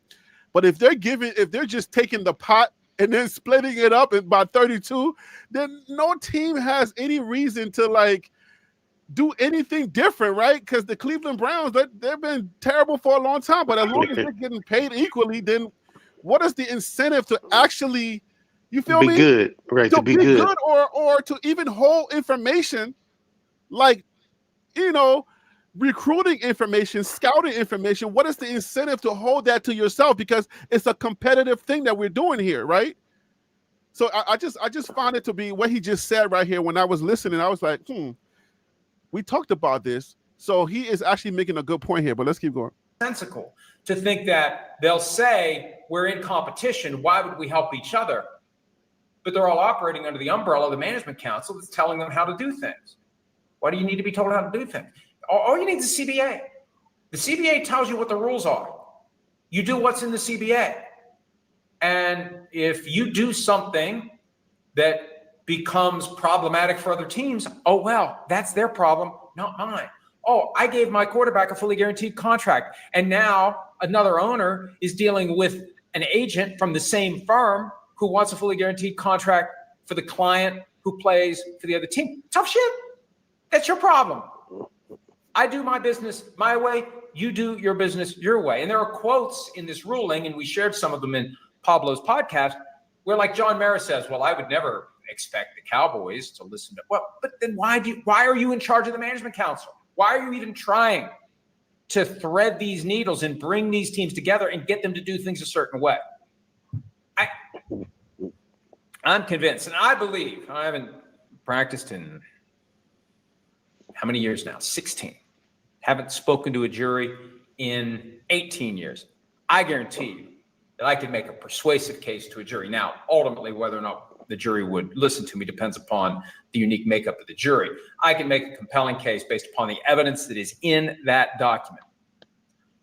But if they're just taking the pot and then splitting it up by 32, then no team has any reason to do anything different, right? Because the Cleveland Browns, they've been terrible for a long time. But as long as they're getting paid equally, then what is the incentive to actually, you feel me? Be good, right? To be good, or to even hold information, recruiting information, scouting information. What is the incentive to hold that to yourself? Because it's a competitive thing that we're doing here, right? So I just found it to be what he just said right here. When I was listening, I was like, we talked about this. So he is actually making a good point here, but let's keep going. Sensical to think that they'll say we're in competition. Why would we help each other? But they're all operating under the umbrella of the management council that's telling them how to do things. Why do you need to be told how to do things? All you need is the CBA. The CBA tells you what the rules are. You do what's in the CBA. And if you do something that becomes problematic for other teams, oh, well, that's their problem, not mine. Oh, I gave my quarterback a fully guaranteed contract. And now another owner is dealing with an agent from the same firm who wants a fully guaranteed contract for the client who plays for the other team. Tough shit. That's your problem. I do my business my way. You do your business your way. And there are quotes in this ruling, and we shared some of them in Pablo's podcast, where like John Mara says, well, I would never expect the Cowboys to listen to, well, but then why are you in charge of the management council? Why are you even trying to thread these needles and bring these teams together and get them to do things a certain way? I'm convinced, and I believe, I haven't practiced in how many years now? 16. Haven't spoken to a jury in 18 years. I guarantee you that I could make a persuasive case to a jury. Now, ultimately, whether or not the jury would listen to me depends upon the unique makeup of the jury. I can make a compelling case based upon the evidence that is in that document,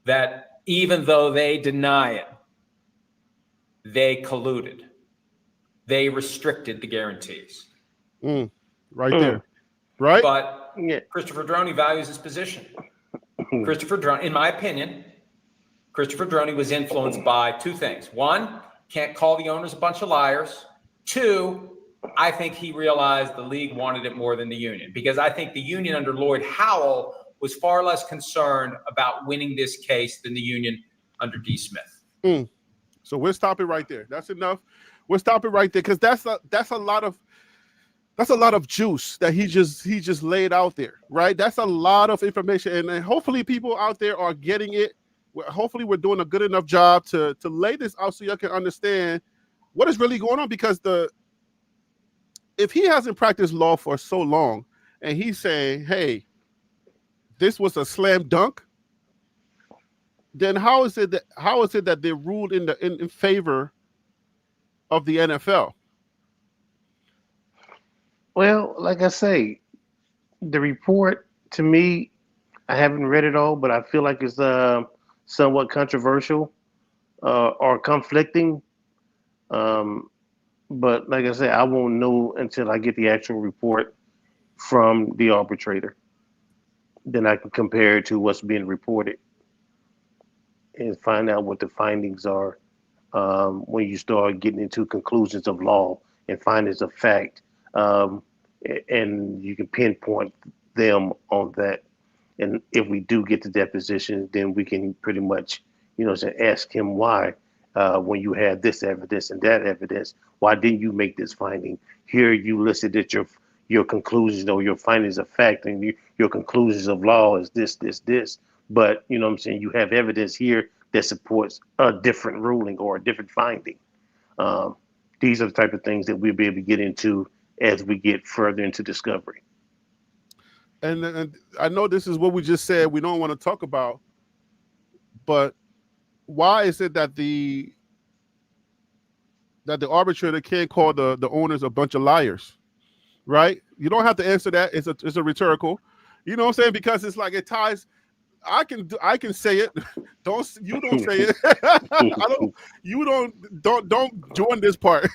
that even though they deny it, they colluded. They restricted the guarantees. Right there. Right? But Christopher Droney values his position. Christopher Droney, in my opinion, Christopher Droney was influenced by two things. One, can't call the owners a bunch of liars. Two, I think he realized the league wanted it more than the union, because I think the union under Lloyd Howell was far less concerned about winning this case than the union under D. Smith. So we'll stop it right there. That's enough. We'll stop it right there, because that's a lot of juice that he just laid out there, right? That's a lot of information, and hopefully people out there are getting it. Hopefully we're doing a good enough job to lay this out so you can understand what is really going on. Because if he hasn't practiced law for so long and he's saying, hey, this was a slam dunk, then how is it that they ruled in favor of the NFL? Well, like I say, the report, to me, I haven't read it all, but I feel like it's somewhat controversial or conflicting. But like I said, I won't know until I get the actual report from the arbitrator. Then I can compare it to what's being reported. and find out what the findings are when you start getting into conclusions of law and findings of fact, and you can pinpoint them on that. And if we do get to deposition, then we can pretty much, ask him why, when you had this evidence and that evidence, why didn't you make this finding? Here you listed that your conclusions or your findings of fact and your conclusions of law is this. But you know what I'm saying, you have evidence here that supports a different ruling or a different finding. These are the type of things that we'll be able to get into as we get further into discovery. And I know this is what we just said we don't want to talk about, but why is it that the arbitrator can't call the owners a bunch of liars, right? You don't have to answer that. It's a rhetorical, you know what I'm saying? Because it's like it ties. I can say it. Don't say it. Don't join this part.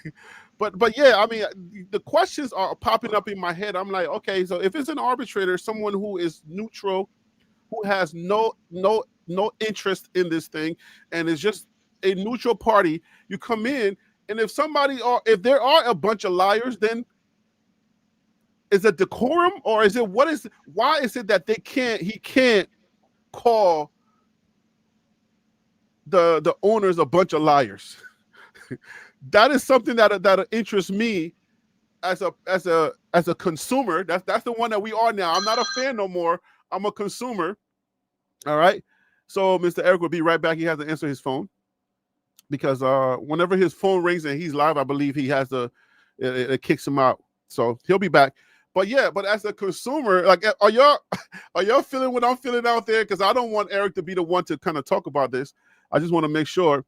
But yeah, I mean, the questions are popping up in my head. I'm like, okay, so if it's an arbitrator, someone who is neutral, who has no interest in this thing, and is just a neutral party, you come in, and if there are a bunch of liars, then is it decorum, or is it why is it that he can't call the owners a bunch of liars? That is something that interests me as a consumer. That's the one that we are now. I'm not a fan no more. I'm a consumer. All right. So Mr. Eric will be right back. He has to answer his phone because whenever his phone rings and he's live, I believe he has it kicks him out. So he'll be back. But yeah, but as a consumer, like, are y'all feeling what I'm feeling out there? Because I don't want Eric to be the one to kind of talk about this. I just want to make sure.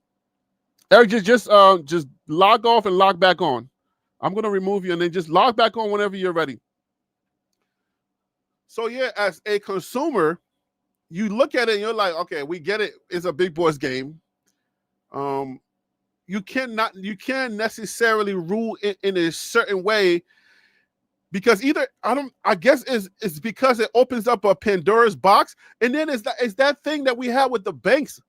Eric, just log off and log back on. I'm gonna remove you and then just log back on whenever you're ready. So yeah, as a consumer, you look at it and you're like, okay, we get it. It's a big boys game. You can't necessarily rule in a certain way. Because I guess it's because it opens up a Pandora's box, and then it's that thing that we have with the banks,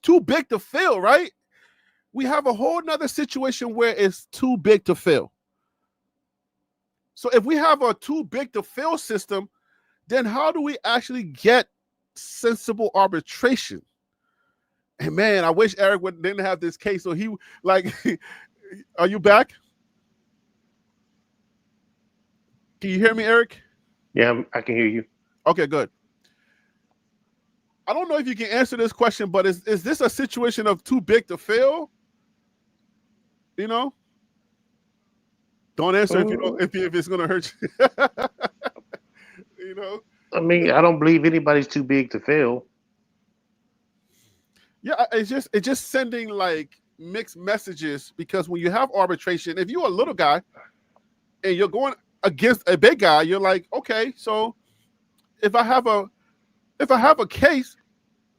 too big to fail, right? We have a whole nother situation where it's too big to fail. So if we have a too big to fail system, then how do we actually get sensible arbitration? And man, I wish Eric didn't have this case. So he are you back? Can you hear me, Eric? Yeah, I can hear you. Okay, good. I don't know if you can answer this question, but is this a situation of too big to fail? You know? Don't answer if it's going to hurt you. You know? I mean, I don't believe anybody's too big to fail. Yeah, it's just sending like mixed messages, because when you have arbitration, if you're a little guy and you're going against a big guy, you're like, okay, so if I have a case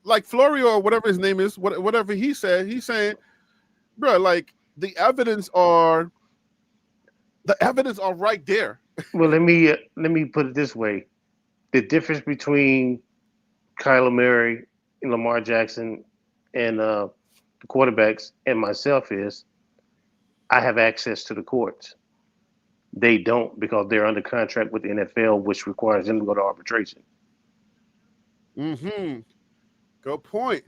like Florio or whatever his name is, whatever he said, he's saying, bro, like the evidence are right there. Well, let me put it this way: the difference between Kyler Murray and Lamar Jackson and the quarterbacks and myself is I have access to the courts. They don't, because they're under contract with the NFL, which requires them to go to arbitration. Mm-hmm. Good point.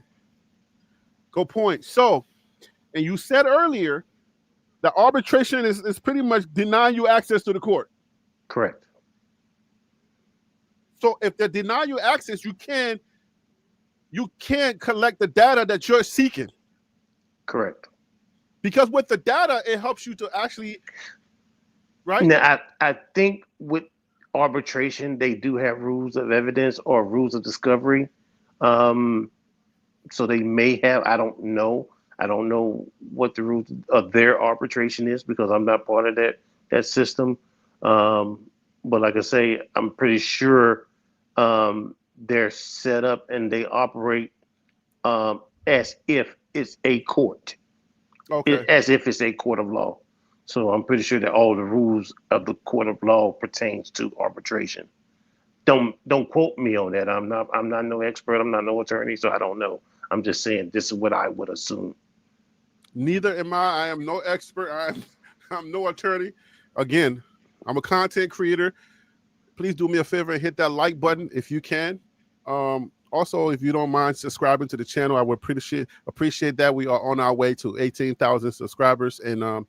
So, and you said earlier that arbitration is pretty much denying you access to the court. Correct. So if they deny you access, you can't collect the data that you're seeking. Correct. Because with the data, it helps you to actually, right? Now, I think with arbitration, they do have rules of evidence or rules of discovery. So they may have, I don't know what the rules of their arbitration is, because I'm not part of that system. But like I say, I'm pretty sure they're set up and they operate as if it's a court. Okay. As if it's a court of law. So I'm pretty sure that all the rules of the court of law pertains to arbitration. Don't quote me on that. I'm not no expert. I'm not no attorney, so I don't know. I'm just saying this is what I would assume. Neither am I. I am no expert. I'm no attorney. Again, I'm a content creator. Please do me a favor and hit that like button if you can. Also, if you don't mind subscribing to the channel, I would appreciate that. We are on our way to 18,000 subscribers, and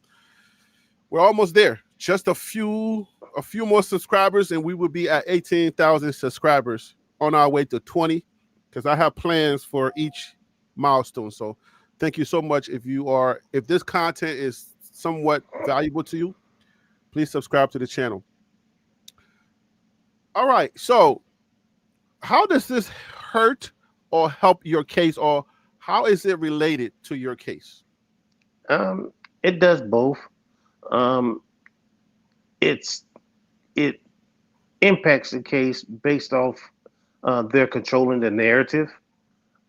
we're almost there. Just a few more subscribers, and we will be at 18,000 subscribers, on our way to 20, because I have plans for each milestone. So thank you so much. If this content is somewhat valuable to you, please subscribe to the channel. All right, so how does this hurt or help your case, or how is it related to your case? It does both. It impacts the case based off they're controlling the narrative.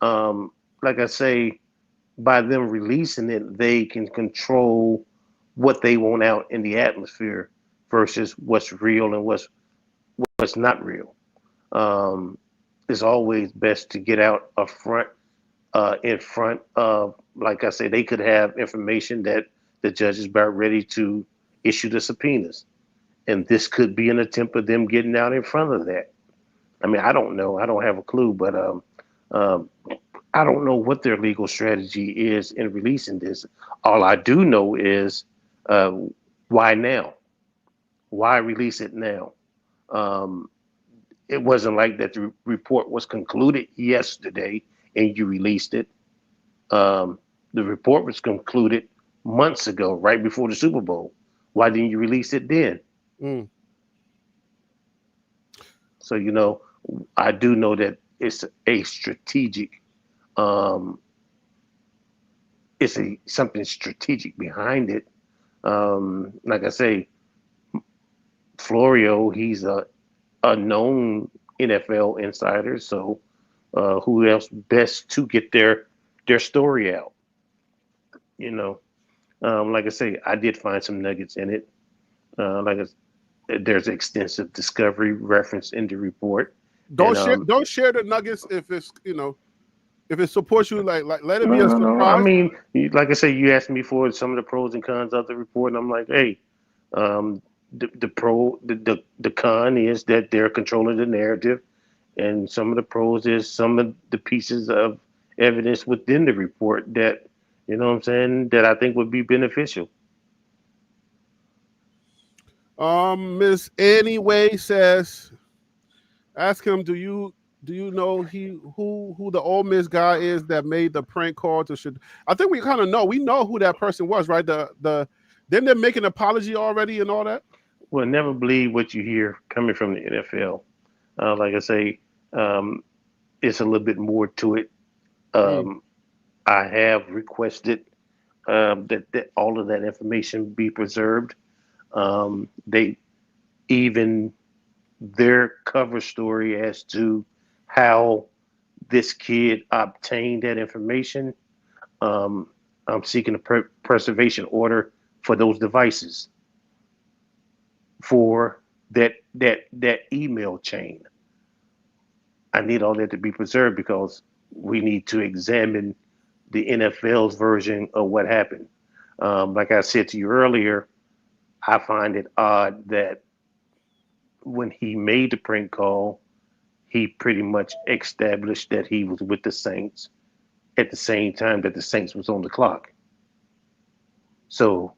Like I say, by them releasing it, they can control what they want out in the atmosphere versus what's real and what's not real. It's always best to get out in front of, like I say, they could have information that the judge is about ready to issue the subpoenas. And this could be an attempt of them getting out in front of that. I mean, I don't know. I don't have a clue, but I don't know what their legal strategy is in releasing this. All I do know is why now? Why release it now? It wasn't like that the report was concluded yesterday and you released it. The report was concluded months ago, right before the Super Bowl. Why didn't you release it then? So, I do know that it's a strategic, something strategic behind it. Like I say, Florio, he's a known NFL insider, so who else best to get their story out? Like I say, I did find some nuggets in it. There's extensive discovery reference in the report. Don't share the nuggets if it's if it supports you. Like let it be a surprise. No. I mean, like I say, you asked me for some of the pros and cons of the report, and I'm like, hey, the con is that they're controlling the narrative, and some of the pros is some of the pieces of evidence within the report that that I think would be beneficial. Miss Anyway says, ask him, do you know who the Ole Miss guy is that made the prank call to Shedeur? I think we kind of know. We know who that person was, right? Didn't they make an apology already and all that? Well, never believe what you hear coming from the NFL. Like I say, it's a little bit more to it. I have requested that all of that information be preserved. Their cover story as to how this kid obtained that information. I'm seeking a preservation order for those devices, for that email chain. I need all that to be preserved because we need to examine the NFL's version of what happened. Like I said to you earlier, I find it odd that when he made the prank call, he pretty much established that he was with the Saints at the same time that the Saints was on the clock. So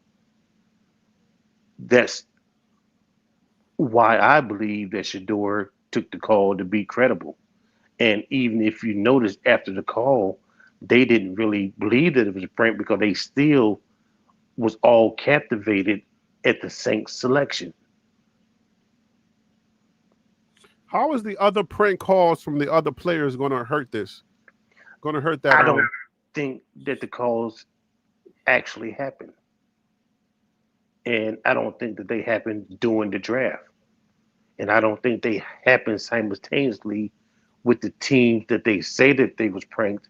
that's why I believe that Shedeur took the call to be credible. And even if you notice after the call, they didn't really believe that it was a prank because they still was all captivated at the Saints selection. How is the other prank calls from the other players going to hurt this? Going to hurt that? I don't think that the calls actually happened. And I don't think that they happened during the draft. And I don't think they happened simultaneously with the teams that they say that they was pranked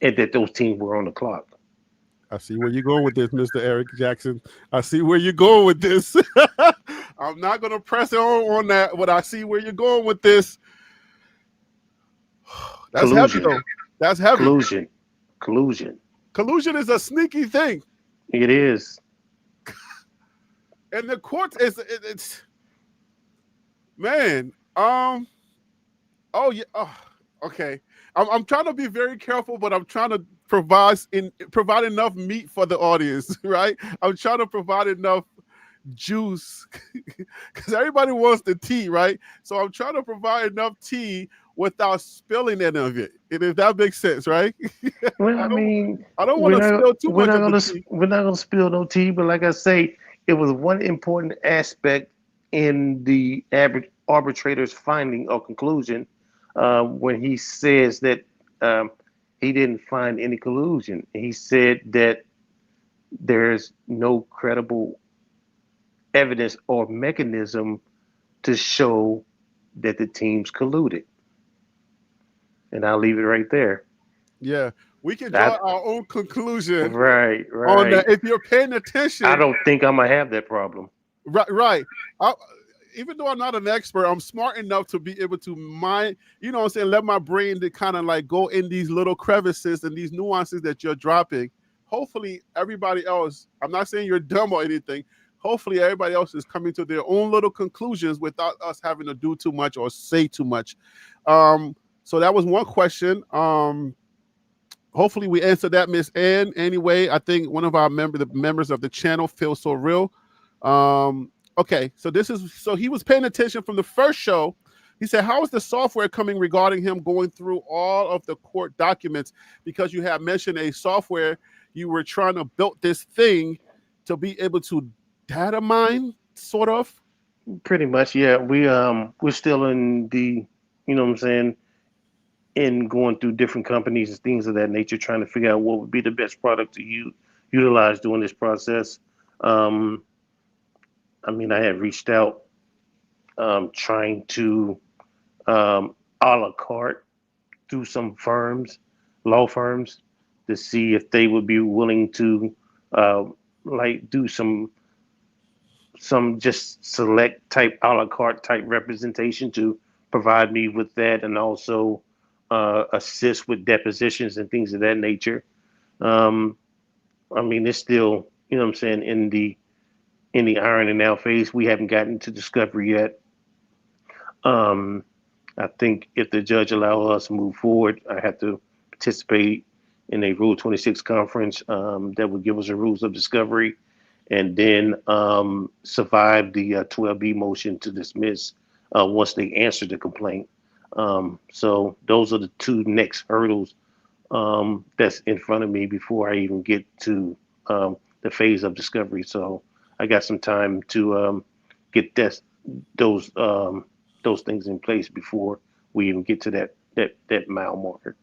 and that those teams were on the clock. I see where you're going with this, Mr. Eric Jackson. I see where you're going with this. I'm not going to press on that, but I see where you're going with this. That's Collusion. heavy, though. That's heavy. Collusion. Collusion. Collusion is a sneaky thing. It is. And the court it's man. Oh yeah. Oh, okay. I'm trying to be very careful, but I'm trying to provide enough meat for the audience, right? I'm trying to provide enough juice because everybody wants the tea, right? So I'm trying to provide enough tea without spilling any of it. And if that makes sense, right? Well, I don't want to spill too much of the tea. we're not gonna spill no tea, but like I say, it was one important aspect in the arbitrator's finding or conclusion when he says that he didn't find any collusion. He said that there's no credible evidence or mechanism to show that the teams colluded. And I'll leave it right there. Yeah, we can draw our own conclusion. Right. On that, if you're paying attention. I don't think I'm gonna have that problem. Right. Even though I'm not an expert, I'm smart enough to be able to mind, what I'm saying, let my brain to kind of like go in these little crevices and these nuances that you're dropping. Hopefully everybody else, I'm not saying you're dumb or anything. Hopefully everybody else is coming to their own little conclusions without us having to do too much or say too much. So that was one question. Hopefully we answered that, Miss Ann. Anyway, I think one of our members of the channel feels so real. Okay, so he was paying attention from the first show. He said, how is the software coming regarding him going through all of the court documents? Because you have mentioned a software, you were trying to build this thing to be able to data mine, sort of. Pretty much, yeah. We're still in the, what I'm saying, in going through different companies and things of that nature, trying to figure out what would be the best product to utilize during this process. I had reached out trying to a la carte through some law firms, to see if they would be willing to do some just select type a la carte type representation to provide me with that, and also assist with depositions and things of that nature. It's still, what I'm saying, in the iron and now phase. We haven't gotten to discovery yet. I think if the judge allows us to move forward, I have to participate in a Rule 26 conference that would give us the rules of discovery, and then survive the 12B motion to dismiss once they answer the complaint. So those are the two next hurdles that's in front of me before I even get to the phase of discovery. So I got some time to get those things in place before we even get to that mile marker.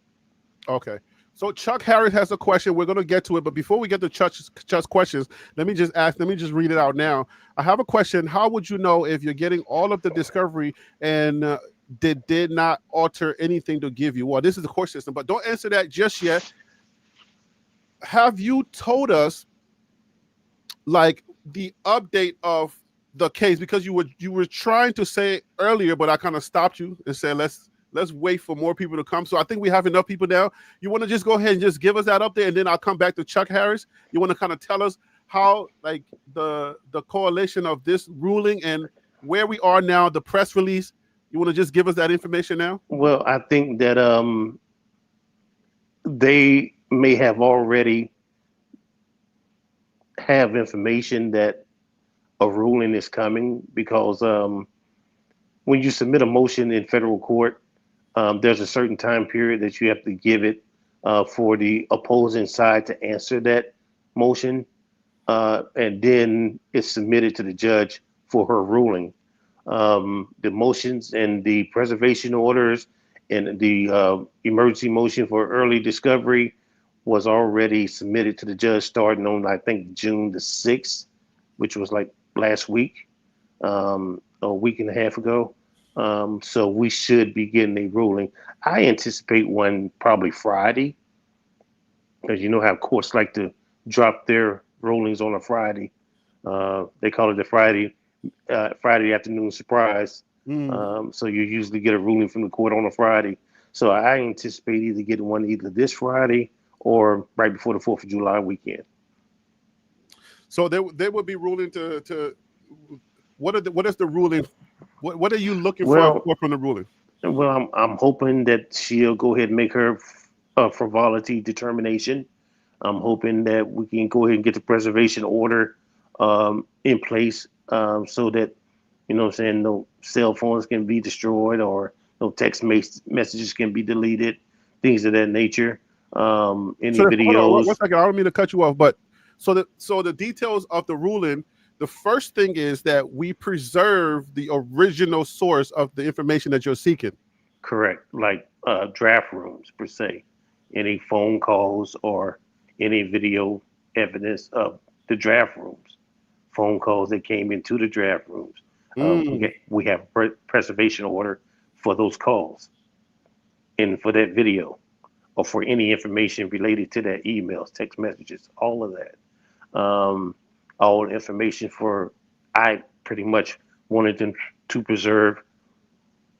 Okay. So Chuck Harris has a question. We're going to get to it, but before we get to Chuck's questions, let me just read it out now. I have a question. How would you know if you're getting all of the discovery and did not alter anything to give you? Well, this is the court system, but don't answer that just yet. Have you told us like the update of the case? Because you were trying to say earlier, but I kind of stopped you and said let's wait for more people to come. So I think we have enough people now. You want to just go ahead and just give us that update, and then I'll come back to Chuck Harris. You want to kind of tell us how like the correlation of this ruling and where we are now, the press release. You want to just give us that information now? Well, I think that they may have already have information that a ruling is coming, because when you submit a motion in federal court, there's a certain time period that you have to give it for the opposing side to answer that motion, and then it's submitted to the judge for her ruling. The motions and the preservation orders and the emergency motion for early discovery was already submitted to the judge starting on, I think, June the 6th, which was like last week, a week and a half ago. So we should be getting a ruling. I anticipate one probably Friday, because you know how courts like to drop their rulings on a Friday. They call it the Friday afternoon surprise. So you usually get a ruling from the court on a Friday. So I anticipate either getting one either this Friday or right before the 4th of July weekend. So they would be ruling to what is the ruling? What are you looking for Well, from the ruling? I'm hoping that she'll go ahead and make her frivolity determination. I'm hoping that we can go ahead and get the preservation order in place so that, what I'm saying, no cell phones can be destroyed or no text messages can be deleted, things of that nature. Any So hold on one videos. second. I don't mean to cut you off, but so the details of the ruling. The first thing is that we preserve the original source of the information that you're seeking. Correct, like draft rooms per se, any phone calls or any video evidence of the draft rooms, phone calls that came into the draft rooms. We have preservation order for those calls and for that video or for any information related to that emails, text messages, all of that. All information I pretty much wanted them to preserve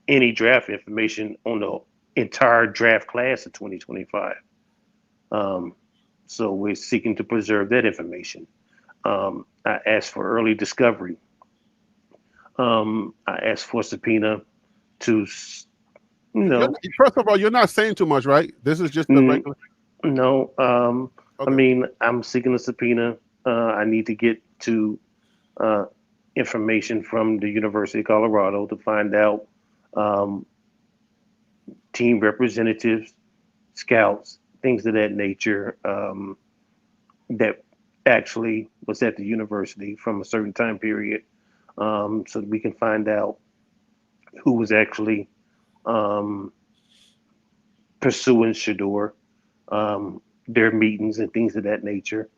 any draft information on the entire draft class of 2025. So we're seeking to preserve that information. I asked for early discovery. I asked for subpoena to, First of all, you're not saying too much, right? This is just the regular. No. Okay. I mean, I'm seeking a subpoena. I need to get to information from the University of Colorado to find out team representatives, scouts, things of that nature that actually was at the university from a certain time period, so that we can find out who was actually pursuing Shedeur, their meetings and things of that nature,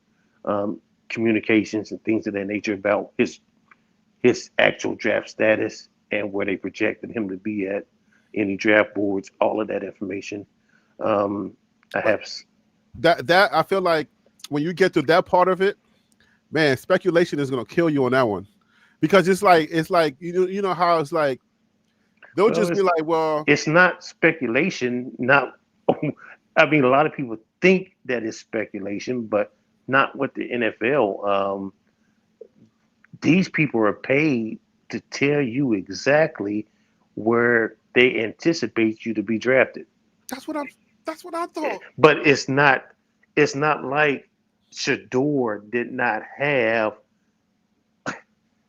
communications and things of that nature about his actual draft status and where they projected him to be at, any draft boards, all of that information. I have that I feel like when you get to that part of it, man, speculation is gonna kill you on that one, because it's like you know how it's like they'll just be like, well, it's not speculation. Not, I mean, a lot of people think that it's speculation, but not with the NFL. These people are paid to tell you exactly where they anticipate you to be drafted. that's what I thought. But it's not like Shedeur did not have,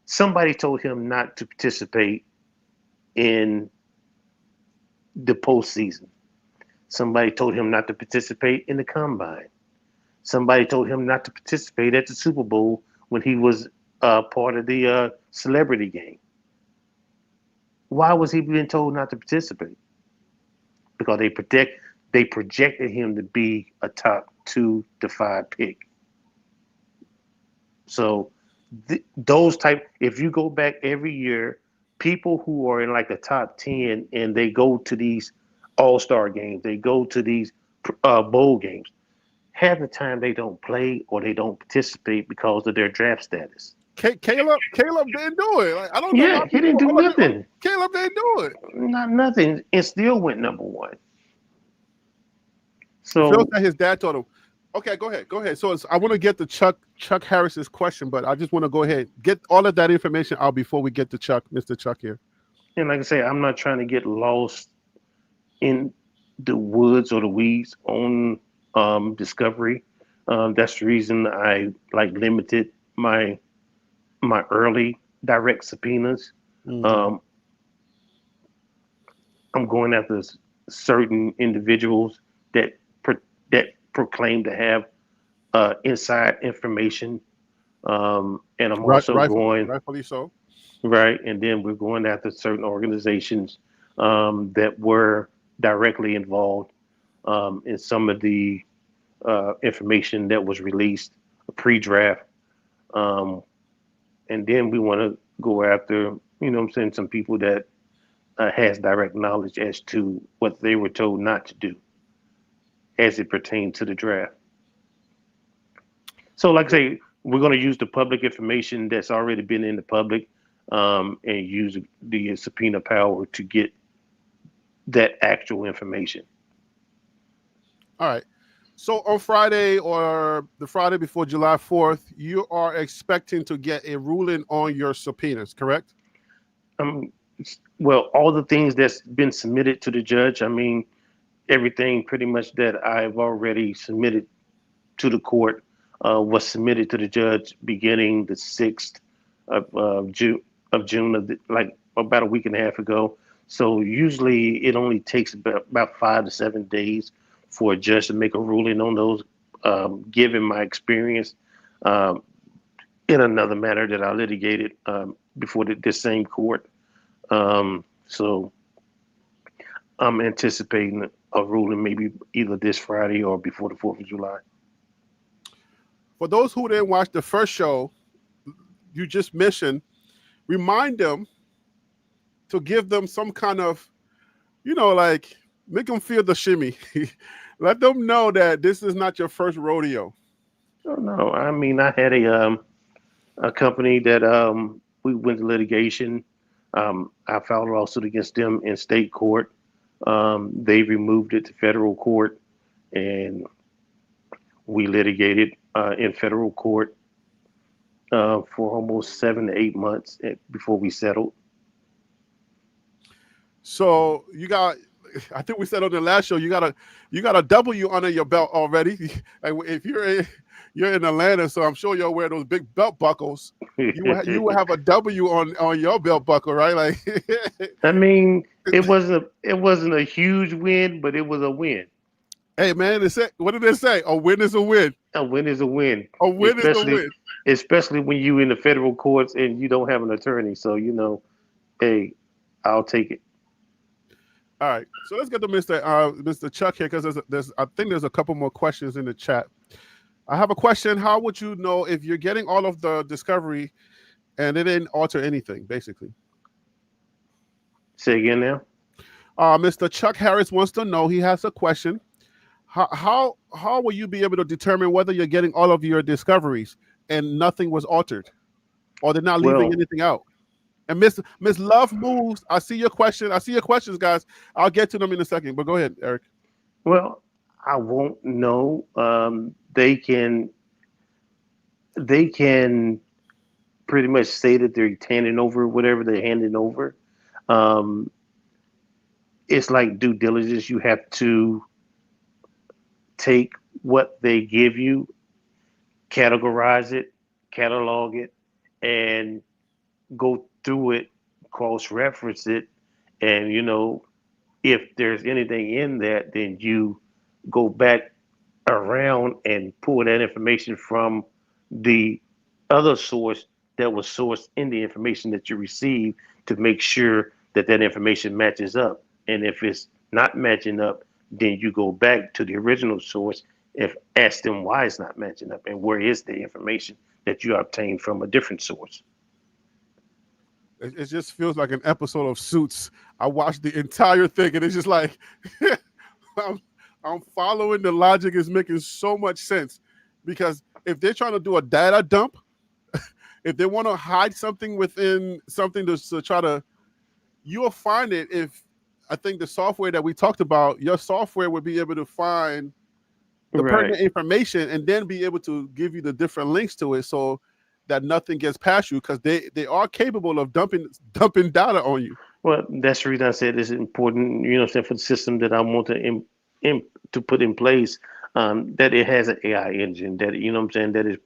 somebody told him not to participate in the postseason. Somebody told him not to participate in the combine. Somebody told him not to participate at the Super Bowl when he was part of the celebrity game. Why was he being told not to participate? Because they projected him to be a top 2 to 5 pick. So those type, if you go back every year, people who are in like the top 10 and they go to these all-star games, they go to these bowl games, half the time they don't play or they don't participate because of their draft status. Caleb didn't do it. Like, I don't know. Yeah, he didn't do nothing. Caleb didn't do it. Not nothing, and still went number 1. So Phil said his dad told him. Okay, go ahead. So I want to get to Chuck Harris's question, but I just want to go ahead get all of that information out before we get to Mr. Chuck here. And like I say, I'm not trying to get lost in the woods or the weeds on discovery. That's the reason I limited my early direct subpoenas. Mm-hmm. I'm going after certain individuals that proclaim to have inside information, and I'm also going rightfully so. Right, and then we're going after certain organizations that were directly involved in some of the information that was released pre-draft, and then we want to go after, some people that has direct knowledge as to what they were told not to do as it pertains to the draft. So like I say, we're going to use the public information that's already been in the public and use the subpoena power to get that actual information. All right. So on Friday or the Friday before July 4th, you are expecting to get a ruling on your subpoenas, correct? Well, all the things that's been submitted to the judge, I mean, everything pretty much that I've already submitted to the court was submitted to the judge beginning the 6th of June like about a week and a half ago. So usually it only takes about 5 to 7 days for a judge to make a ruling on those, given my experience in another matter that I litigated before this same court. So I'm anticipating a ruling maybe either this Friday or before the 4th of July. For those who didn't watch the first show, you just mentioned, remind them to give them some kind of, like make them feel the shimmy. Let them know that this is not your first rodeo. Oh, no, I mean, I had a company that we went to litigation. I filed a lawsuit against them in state court. They removed it to federal court, and we litigated in federal court for almost 7 to 8 months before we settled. So I think we said on the last show, you got a W under your belt already. If you're in Atlanta, so I'm sure you'll wear those big belt buckles. You will have a W on your belt buckle, right? Like, I mean, it wasn't a huge win, but it was a win. Hey man, what did they say? A win is a win. A win is a win. A win is a win. Especially when you in the federal courts and you don't have an attorney. So hey, I'll take it. All right, so let's get to Mr. Chuck here, because I think there's a couple more questions in the chat. I have a question. How would you know if you're getting all of the discovery and it didn't alter anything, basically? Say again now. Mr. Chuck Harris wants to know, he has a question. How will you be able to determine whether you're getting all of your discoveries and nothing was altered, or they're not leaving anything out? And Miss Love Moves, I see your question. I see your questions, guys. I'll get to them in a second, but go ahead, Eric. Well, I won't know. They can pretty much say that they're handing over whatever they're handing over. It's like due diligence. You have to take what they give you, categorize it, catalog it, and go through it, cross-reference it, and if there's anything in that, then you go back around and pull that information from the other source that was sourced in the information that you received to make sure that information matches up. And if it's not matching up, then you go back to the original source and ask them why it's not matching up and where is the information that you obtained from a different source. It just feels like an episode of Suits. I watched the entire thing, and it's just like I'm following the logic. Is making so much sense, because if they're trying to do a data dump, if they want to hide something within something to try to, you'll find it. If I think the software that we talked about, your software would be able to find the pertinent information and then be able to give you the different links to it, so that nothing gets past you, because they are capable of dumping data on you. Well, that's the reason I said it's important, for the system that I want to put in place, that it has an AI engine that,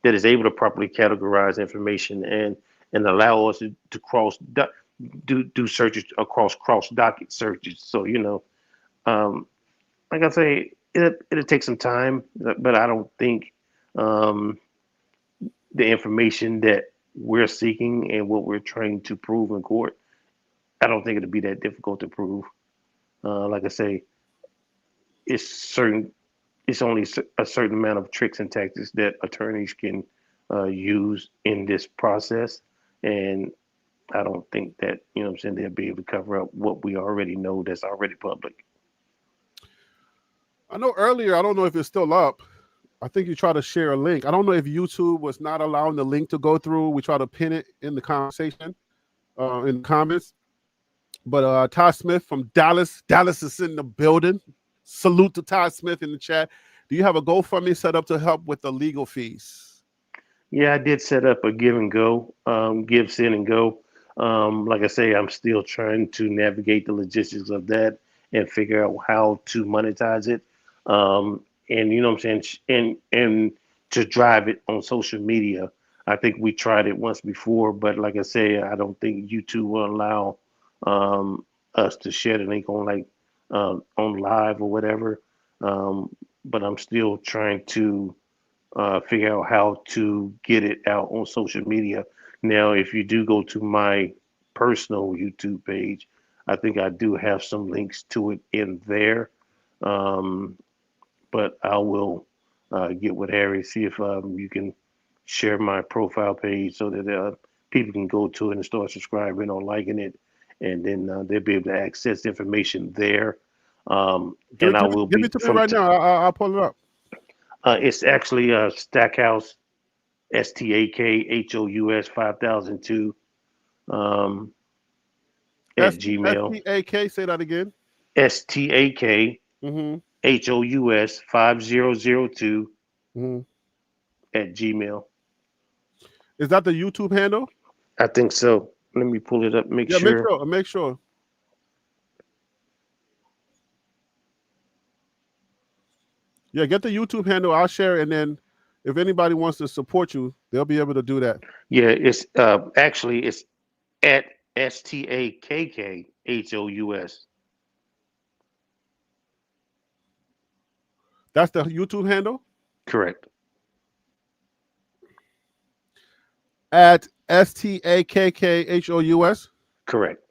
that is able to properly categorize information and allow us to do searches across cross docket searches. So, like I say, it'll take some time, but I don't think the information that we're seeking and what we're trying to prove in court, I don't think it'll be that difficult to prove. Like I say, it's only a certain amount of tricks and tactics that attorneys can use in this process. And I don't think that, they'll be able to cover up what we already know that's already public. I know earlier, I don't know if it's still up, I think you try to share a link. I don't know if YouTube was not allowing the link to go through. We try to pin it in the conversation, in the comments. But Todd Smith from Dallas. Dallas is in the building. Salute to Todd Smith in the chat. Do you have a GoFundMe set up to help with the legal fees? Yeah, I did set up a give and go, give, send, and go. Like I say, I'm still trying to navigate the logistics of that and figure out how to monetize it. And you know what I'm saying, and to drive it on social media. I think we tried it once before, but like I say, I don't think YouTube will allow us to share the link on on live or whatever. But I'm still trying to figure out how to get it out on social media. Now, if you do go to my personal YouTube page, I think I do have some links to it in there. Um, but I will get with Harry, see if you can share my profile page so that people can go to it and start subscribing or liking it, and then they'll be able to access information there. And I will Give be it to me right now. I'll pull it up. it's actually Stackhouse STAKHOUS 5002 at Gmail. STAK, say that again. STAKHOUS Mm-hmm. 5002 Mm-hmm. at Gmail. Is that the YouTube handle? I think so. Let me pull it up, make Yeah, sure. make sure. Yeah, get the YouTube handle. I'll share it, and then if anybody wants to support you, they'll be able to do that. Yeah, it's actually it's at STAKKHOUS. That's the YouTube handle? Correct. At STAKKHOUS. Correct.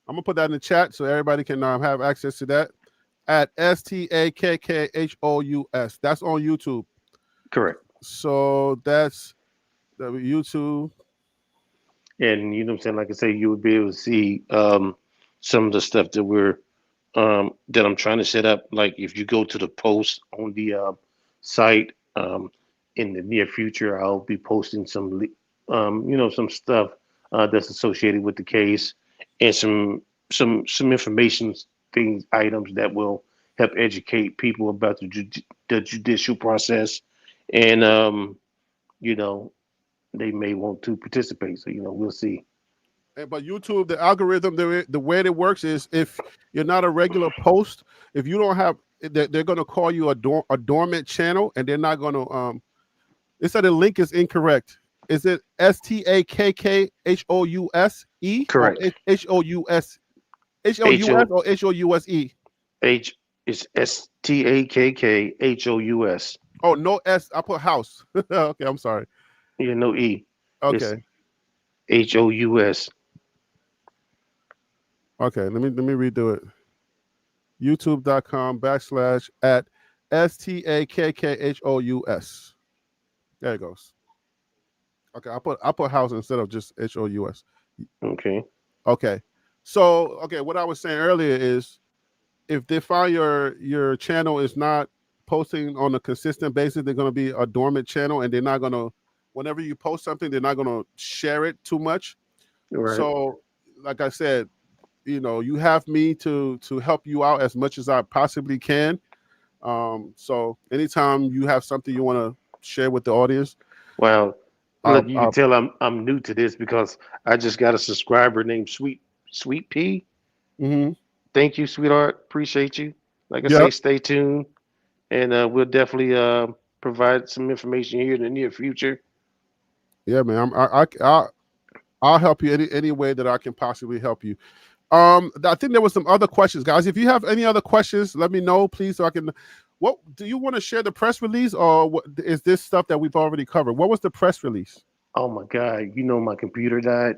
I'm gonna put that in the chat so everybody can have access to that. At STAKKHOUS. That's on YouTube. Correct. So that's the YouTube. And you know what I'm saying? Like I say, you would be able to see some of the stuff that we're that I'm trying to set up. Like if you go to the post on the site in the near future, I'll be posting some some stuff that's associated with the case and some information things items that will help educate people about the judicial process, and you know they may want to participate. So we'll see. But YouTube, the algorithm, the way it works is if you're not a regular post, if you don't have, they're going to call you a dormant channel, and they're not going to. It said the link is incorrect. Is it STAKKHOUSE? Correct. Or HOUS? HOUS or HOUSE? H is STAKKHOUS. Oh, no S. I put house. Okay, I'm sorry. Yeah, no E. Okay. It's HOUS. Okay, let me redo it. YouTube.com/at STAKKHOUS. There it goes. Okay, I put house instead of just HOUS. Okay. Okay. So what I was saying earlier is if they find your channel is not posting on a consistent basis, they're gonna be a dormant channel, and they're not gonna, whenever you post something, they're not gonna share it too much. Right. So like I said, you have me to help you out as much as I possibly can. So anytime you have something you want to share with the audience. Wow. Look, you can tell I'm new to this because I just got a subscriber named Sweet P. Mm-hmm. Thank you, sweetheart. Appreciate you. Like I Yep. say, stay tuned, and we'll definitely provide some information here in the near future. Yeah, man. I'll help you any way that I can possibly help you. I think there was some other questions, guys. If you have any other questions, let me know, please, so I can. What do you want to share, the press release, or what is this stuff that we've already covered? What was the press release? Oh my God! My computer died.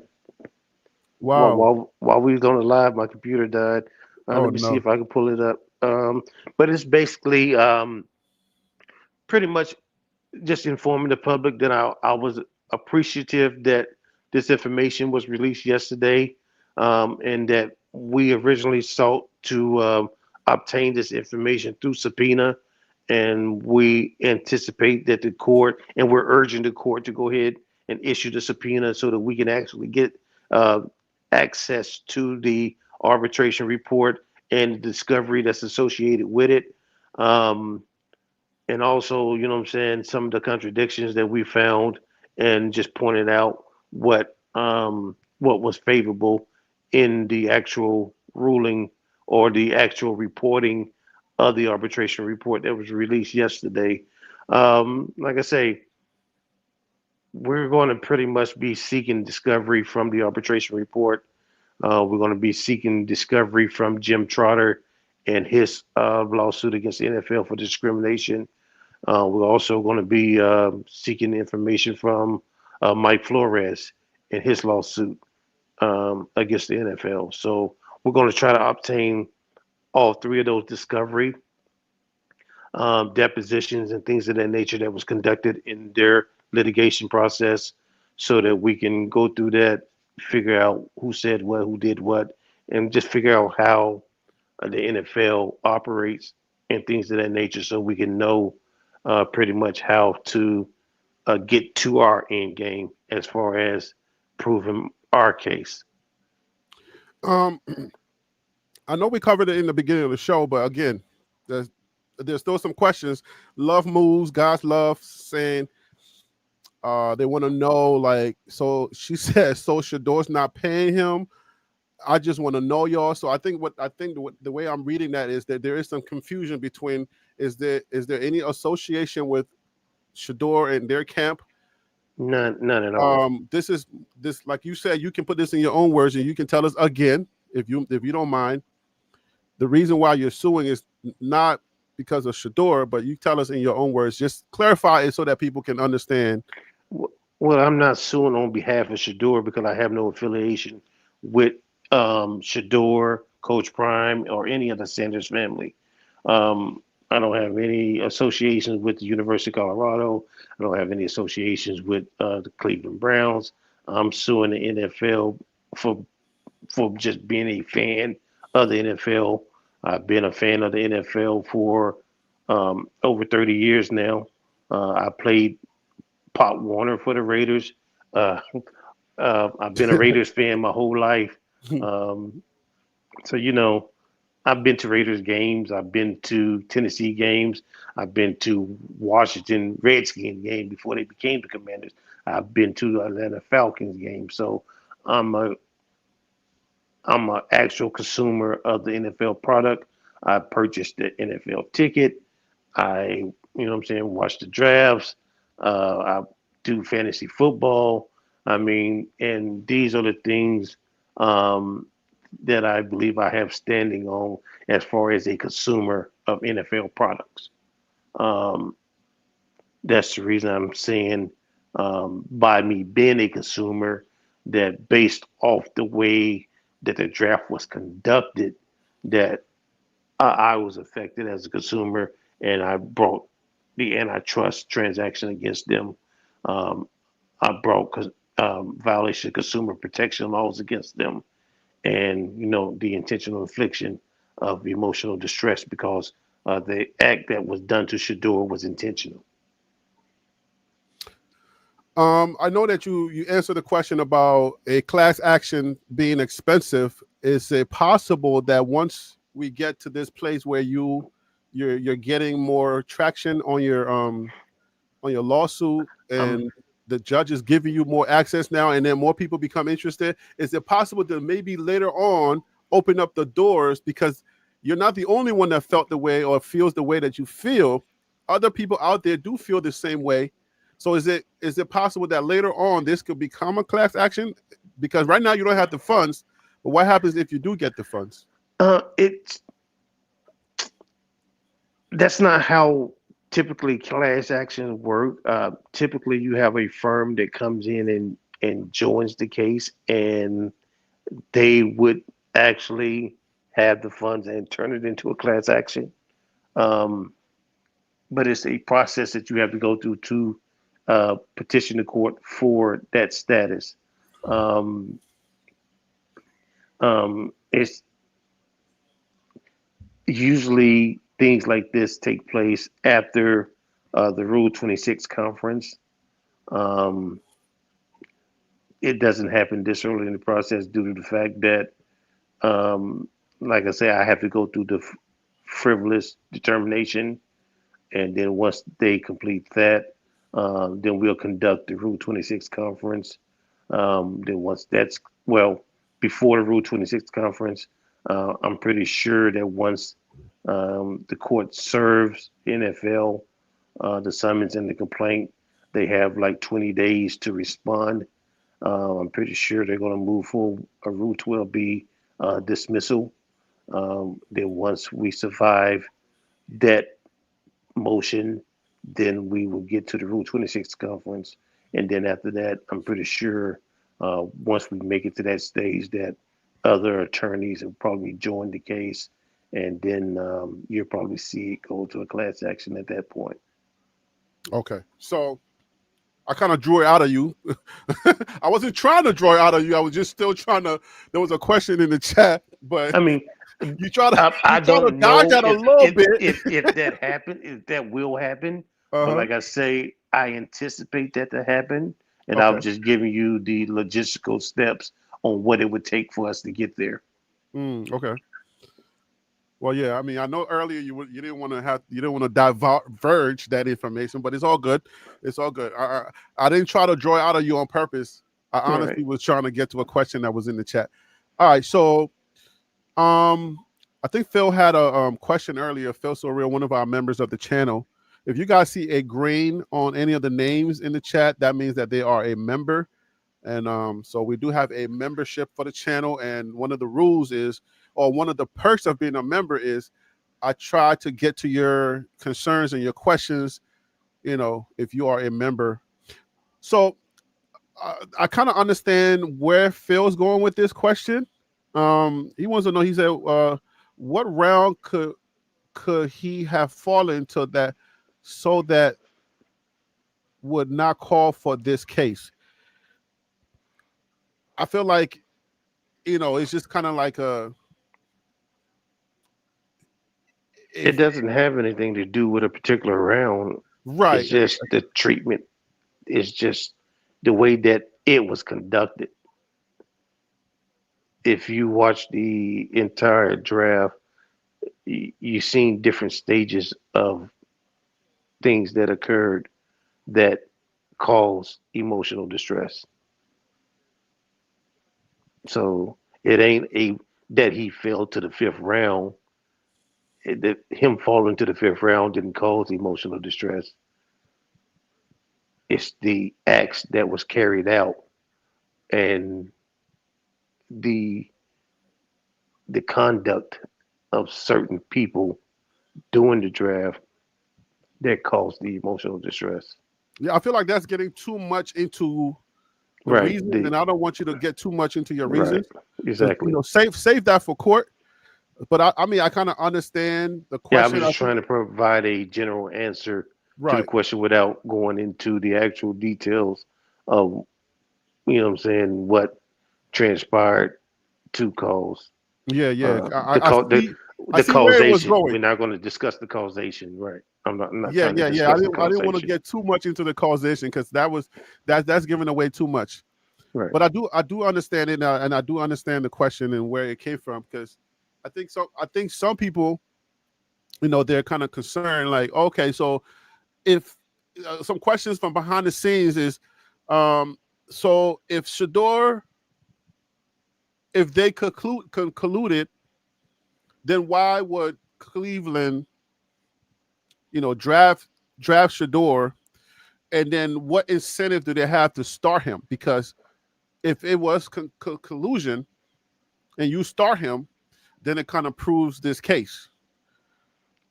Wow. While we was on the live, my computer died. Let me see if I can pull it up. But it's basically pretty much just informing the public that I was appreciative that this information was released yesterday, and that we originally sought to obtain this information through subpoena, and we anticipate that the court, and we're urging the court to go ahead and issue the subpoena so that we can actually get access to the arbitration report and the discovery that's associated with it. Um, and also, you know what I'm saying, some of the contradictions that we found and just pointed out what was favorable in the actual ruling or the actual reporting of the arbitration report that was released yesterday. Like I say, we're going to pretty much be seeking discovery from the arbitration report. We're going to be seeking discovery from Jim Trotter and his lawsuit against the NFL for discrimination. We're also going to be seeking information from Mike Flores and his lawsuit against the NFL. So we're going to try to obtain all three of those discovery depositions and things of that nature that was conducted in their litigation process so that we can go through that, figure out who said what, who did what, and just figure out how the NFL operates and things of that nature so we can know pretty much how to get to our end game as far as proving our case. Um, I know we covered it in the beginning of the show, but again, there's still some questions. Love moves, guys love saying they want to know, like, so she says, so Shedeur's not paying him. I just want to know, y'all. So I think the way I'm reading that is that there is some confusion between is there any association with Shedeur and their camp? None at all. This like you said, you can put this in your own words and you can tell us again if you don't mind. The reason why you're suing is not because of Shedeur, but you tell us in your own words. Just clarify it so that people can understand. Well, I'm not suing on behalf of Shedeur because I have no affiliation with Shedeur, Coach Prime, or any of the Sanders family. I don't have any associations with the University of Colorado. I don't have any associations with the Cleveland Browns. I'm suing the NFL for just being a fan of the NFL. I've been a fan of the NFL for over 30 years now. I played Pop Warner for the Raiders. I've been a Raiders fan my whole life. So, you know, I've been to Raiders games. I've been to Tennessee games. I've been to Washington Redskins game before they became the Commanders. I've been to the Atlanta Falcons game. So I'm a actual consumer of the NFL product. I purchased the NFL ticket. You know what I'm saying, watch the drafts. I do fantasy football. I mean, and these are the things that I believe I have standing on as far as a consumer of NFL products. That's the reason I'm saying by me being a consumer that based off the way that the draft was conducted, that I was affected as a consumer and I brought the antitrust transaction against them. I brought violation of consumer protection laws against them, and you know the intentional infliction of emotional distress because the act that was done to Shedeur was intentional. I know that you answered the question about a class action being expensive. Is it possible that once we get to this place where you're getting more traction on your lawsuit and the judge is giving you more access now and then more people become interested, is it possible to maybe later on open up the doors because you're not the only one that felt the way or feels the way that you feel? Other people out there do feel the same way. So is it possible that later on this could become a class action? Because right now you don't have the funds, but what happens if you do get the funds? That's not how typically class actions work. Typically, you have a firm that comes in and joins the case, and they would actually have the funds and turn it into a class action. But it's a process that you have to go through to petition the court for that status. It's usually things like this take place after the Rule 26 conference. It doesn't happen this early in the process due to the fact that Like I said, I have to go through the frivolous determination, and then once they complete that, then we'll conduct the Rule 26 conference. Then once that's well before the Rule 26 conference, I'm pretty sure that once the court serves NFL the summons and the complaint, they have like 20 days to respond. I'm pretty sure they're going to move for a Rule 12B dismissal. Then once we survive that motion, then we will get to the Rule 26 conference. And then after that, I'm pretty sure once we make it to that stage, that other attorneys will probably join the case. And then you'll probably see it go to a class action at that point. Okay. So I kind of drew it out of you. I wasn't trying to draw it out of you. I was just still trying to. There was a question in the chat, but I mean, you try to. I don't know dodge that a little bit. if that happened, if that will happen. But Uh-huh. like I say, I anticipate that to happen, and I'm just giving you the logistical steps on what it would take for us to get there. Okay. Well, yeah. I mean, I know earlier you didn't want to diverge that information, but it's all good. It's all good. I didn't try to draw it out of you on purpose. I honestly was trying to get to a question that was in the chat. All right. So, I think Phil had a question earlier. Phil Sorrell, one of our members of the channel. If you guys see a green on any of the names in the chat, that means that they are a member. And so we do have a membership for the channel. And one of the rules is, or one of the perks of being a member is, I try to get to your concerns and your questions, if you are a member. So I kind of understand where Phil's going with this question. He wants to know, he said, what round could he have fallen to that so that would not call for this case? I feel like, it's just kind of like It doesn't have anything to do with a particular round. right. It's just the treatment. It's just the way that it was conducted. If you watch the entire draft, you've seen different stages of things that occurred that cause emotional distress. So it ain't that he fell to the fifth round. That him falling to the fifth round didn't cause emotional distress. It's the acts that was carried out and the conduct of certain people during the draft that caused the emotional distress. Yeah, I feel like that's getting too much into the reasons, and I don't want you to get too much into your reasons. Exactly. Save that for court. But I mean, I kind of understand the question. Yeah, I was just trying to provide a general answer to the question without going into the actual details of, what transpired to cause. Yeah. The causation. We're not going to discuss the causation, right? I'm not trying to discuss the causation. I didn't want to get too much into the causation because that's giving away too much. Right. But I do understand it, and I do understand the question and where it came from, because I think some people, they're kind of concerned, like, okay, so if some questions from behind the scenes is, so if Shedeur, if they colluded, then why would Cleveland, draft Shedeur, and then what incentive do they have to start him? Because if it was collusion and you start him, then it kind of proves this case.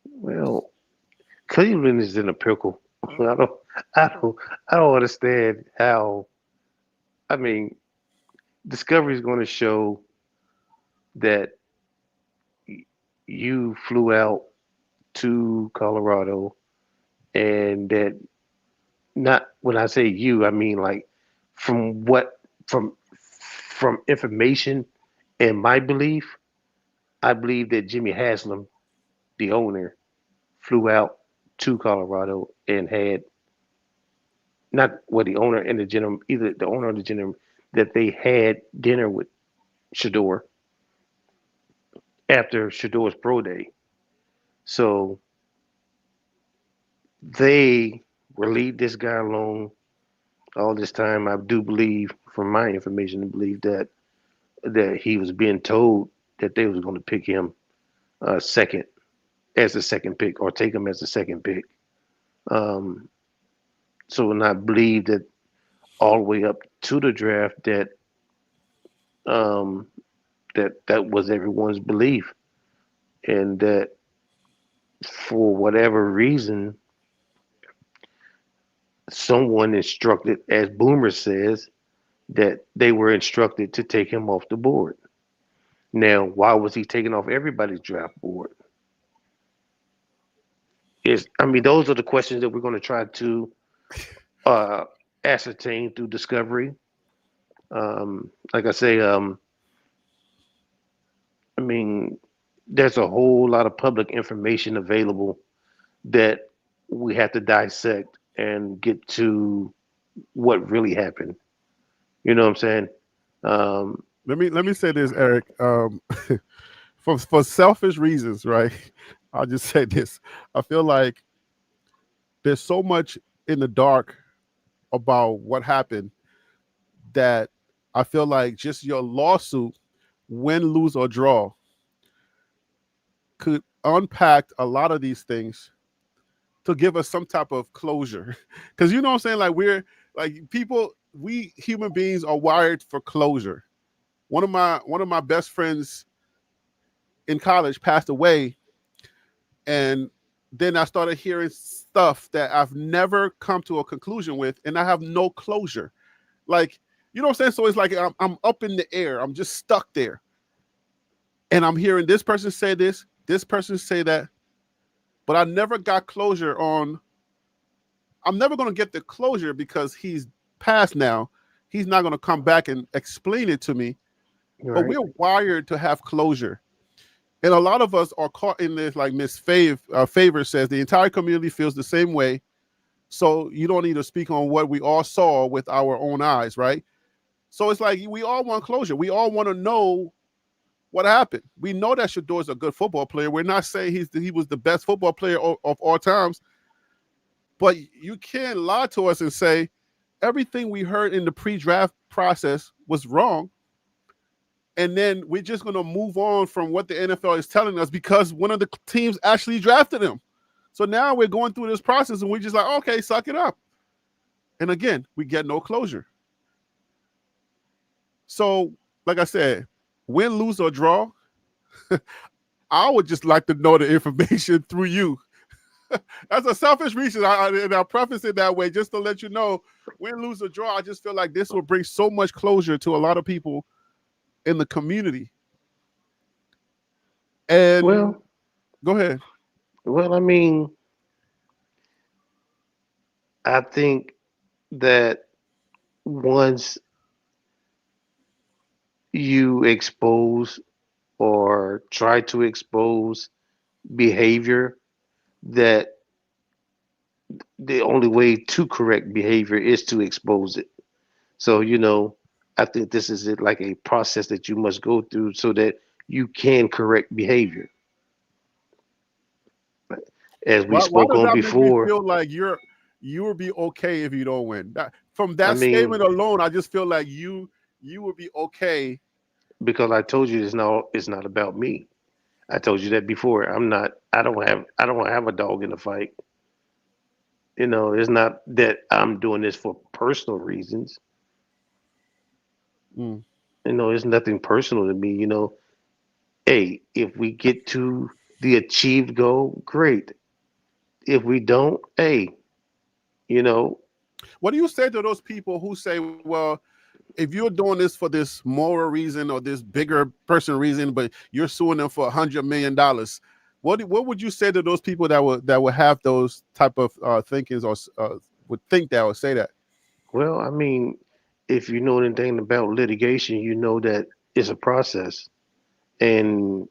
Well, Cleveland is in a pickle. I don't understand how. I mean, Discovery is going to show that you flew out to Colorado, and that, not when I say you, I mean like from information and my belief, I believe that Jimmy Haslam, the owner, flew out to Colorado and had the owner and the general, either the owner or the general, that they had dinner with Shedeur after Shedeur's pro day. So they were leave this guy alone all this time. I do believe, from my information, I believe that he was being told that they was going to pick him second as the second pick or take him as the second pick. Um, so when I believe that all the way up to the draft um, that was everyone's belief, and that for whatever reason, someone instructed, as Boomer says, that they were instructed to take him off the board. Now, why was he taken off everybody's draft board? I mean, those are the questions that we're going to try to uh, ascertain through discovery. Like I say, I mean, there's a whole lot of public information available that we have to dissect and get to what really happened. You know what I'm saying? Um, Let me say this, Eric. For selfish reasons, right? I'll just say this. I feel like there's so much in the dark about what happened that I feel like just your lawsuit, win, lose, or draw, could unpack a lot of these things to give us some type of closure. Because you know what I'm saying? Like we're like people, we human beings are wired for closure. One of my best friends in college passed away, and then I started hearing stuff that I've never come to a conclusion with, and I have no closure. Like, you know what I'm saying? So it's like I'm up in the air. I'm just stuck there. And I'm hearing this person say this person say that, but I never got closure on. I'm never going to get the closure because he's passed now. He's not going to come back and explain it to me. But right? we're wired to have closure. And a lot of us are caught in this, like Miss Favor says, the entire community feels the same way. So you don't need to speak on what we all saw with our own eyes, right? So it's like we all want closure. We all want to know what happened. We know that Shedeur is a good football player. We're not saying he was the best football player of all times. But you can't lie to us and say everything we heard in the pre-draft process was wrong. And then we're just going to move on from what the NFL is telling us because one of the teams actually drafted him. So now we're going through this process and we're just like, okay, suck it up. And again, we get no closure. So, like I said, win, lose, or draw, I would just like to know the information through you. That's a selfish reason, and I'll preface it that way just to let you know, win, lose, or draw, I just feel like this will bring so much closure to a lot of people in the community. And Well, go ahead. I mean, I think that once you expose or try to expose behavior, that the only way to correct behavior is to expose it. So, I think this is like a process that you must go through so that you can correct behavior. As we Why spoke does on that make me before, feel like you will be okay if you don't win? From I that mean, statement alone, I just feel like you will be okay. because I told you it's not about me. I told you that before. I don't have a dog in the fight. It's not that I'm doing this for personal reasons. Mm. It's nothing personal to me. Hey, if we get to the achieved goal, great. If we don't, hey, you know, What do you say to those people who say, well, if you're doing this for this moral reason or this bigger person reason, but you're suing them for $100 million, what would you say to those people that would have those type of thinkings or would think that or say that? well, I mean, if you know anything about litigation, you know that it's a process. And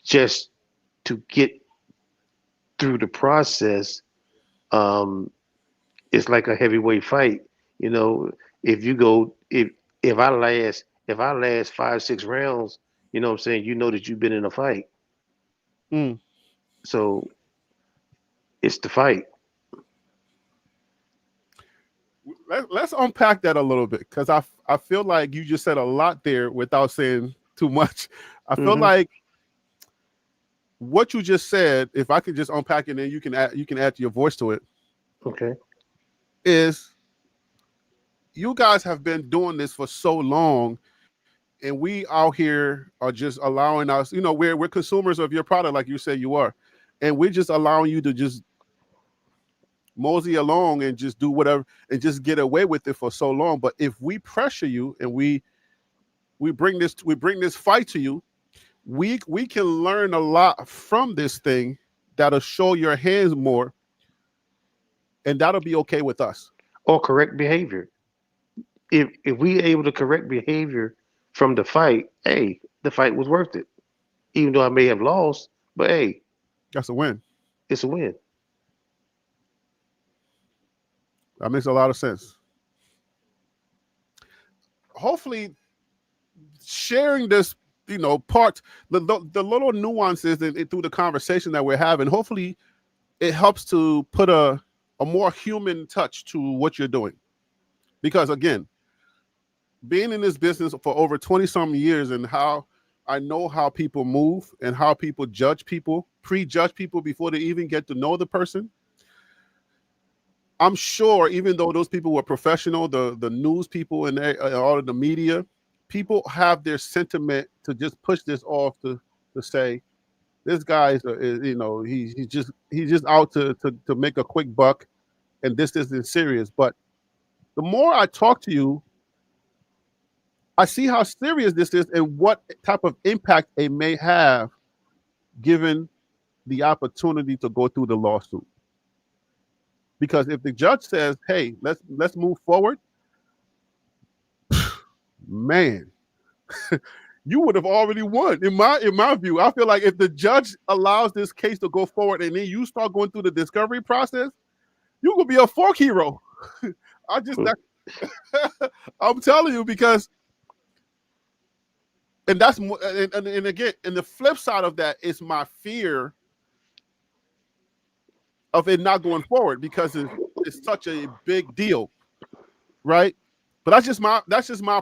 just to get through the process, um, it's like a heavyweight fight. You know, if you go if I last 5, 6 rounds, You know what I'm saying? You know that you've been in a fight. Mm. So it's the fight. Let's unpack that a little bit, because I feel like you just said a lot there without saying too much. I feel like what you just said, if I could just unpack it, and you can add your voice to it, Okay. is you guys have been doing this for so long, and we out here are just allowing us, we're consumers of your product, like you said you are, and we're just allowing you to just mosey along and just do whatever and just get away with it for so long. But if we pressure you and we bring this fight to you, we can learn a lot from this thing that'll show your hands more, and that'll be okay with us. Or correct behavior. If we able to correct behavior from the fight, hey, the fight was worth it. Even though I may have lost, but hey, That's a win. it's a win. That makes a lot of sense. Hopefully, sharing this, part, the little nuances through the conversation that we're having, hopefully it helps to put a more human touch to what you're doing. Because again, being in this business for over 20 some years, and how I know how people move and how people judge people, prejudge people before they even get to know the person. I'm sure even though those people were professional, the news people and all of the media, people have their sentiment to just push this off to say, this guy is he's just out to make a quick buck, and this isn't serious. But the more I talk to you, I see how serious this is and what type of impact it may have given the opportunity to go through the lawsuit. Because if the judge says, hey, let's move forward, man, you would have already won. In my view, I feel like if the judge allows this case to go forward and then you start going through the discovery process, you could be a fork hero. I'm telling you, because, and that's and again, and the flip side of that is my fear of it not going forward, because it's such a big deal, right? But that's just my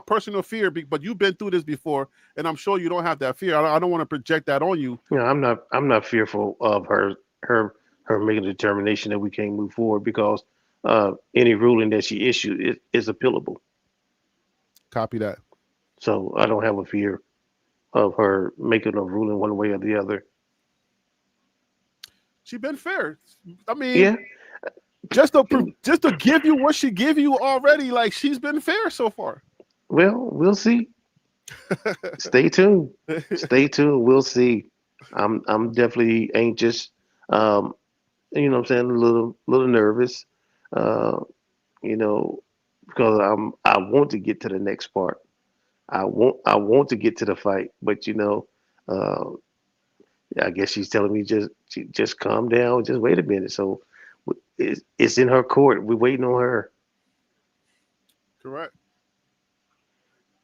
personal fear. But you've been through this before, and I'm sure you don't have that fear. I don't want to project that on you. You know, I'm not fearful of her making a determination that we can't move forward, because any ruling that she issued is appealable. Copy that. So I don't have a fear of her making a ruling one way or the other. She's been fair. I mean, Yeah. just to give you what she give you already, like, she's been fair so far. Well, we'll see. Stay tuned. Stay tuned. We'll see. I'm definitely anxious. You know what I'm saying? A little nervous. You know, because I want to get to the next part. I want to get to the fight, but I guess she's telling me just calm down, just wait a minute. So it's in her court. We're waiting on her. Correct.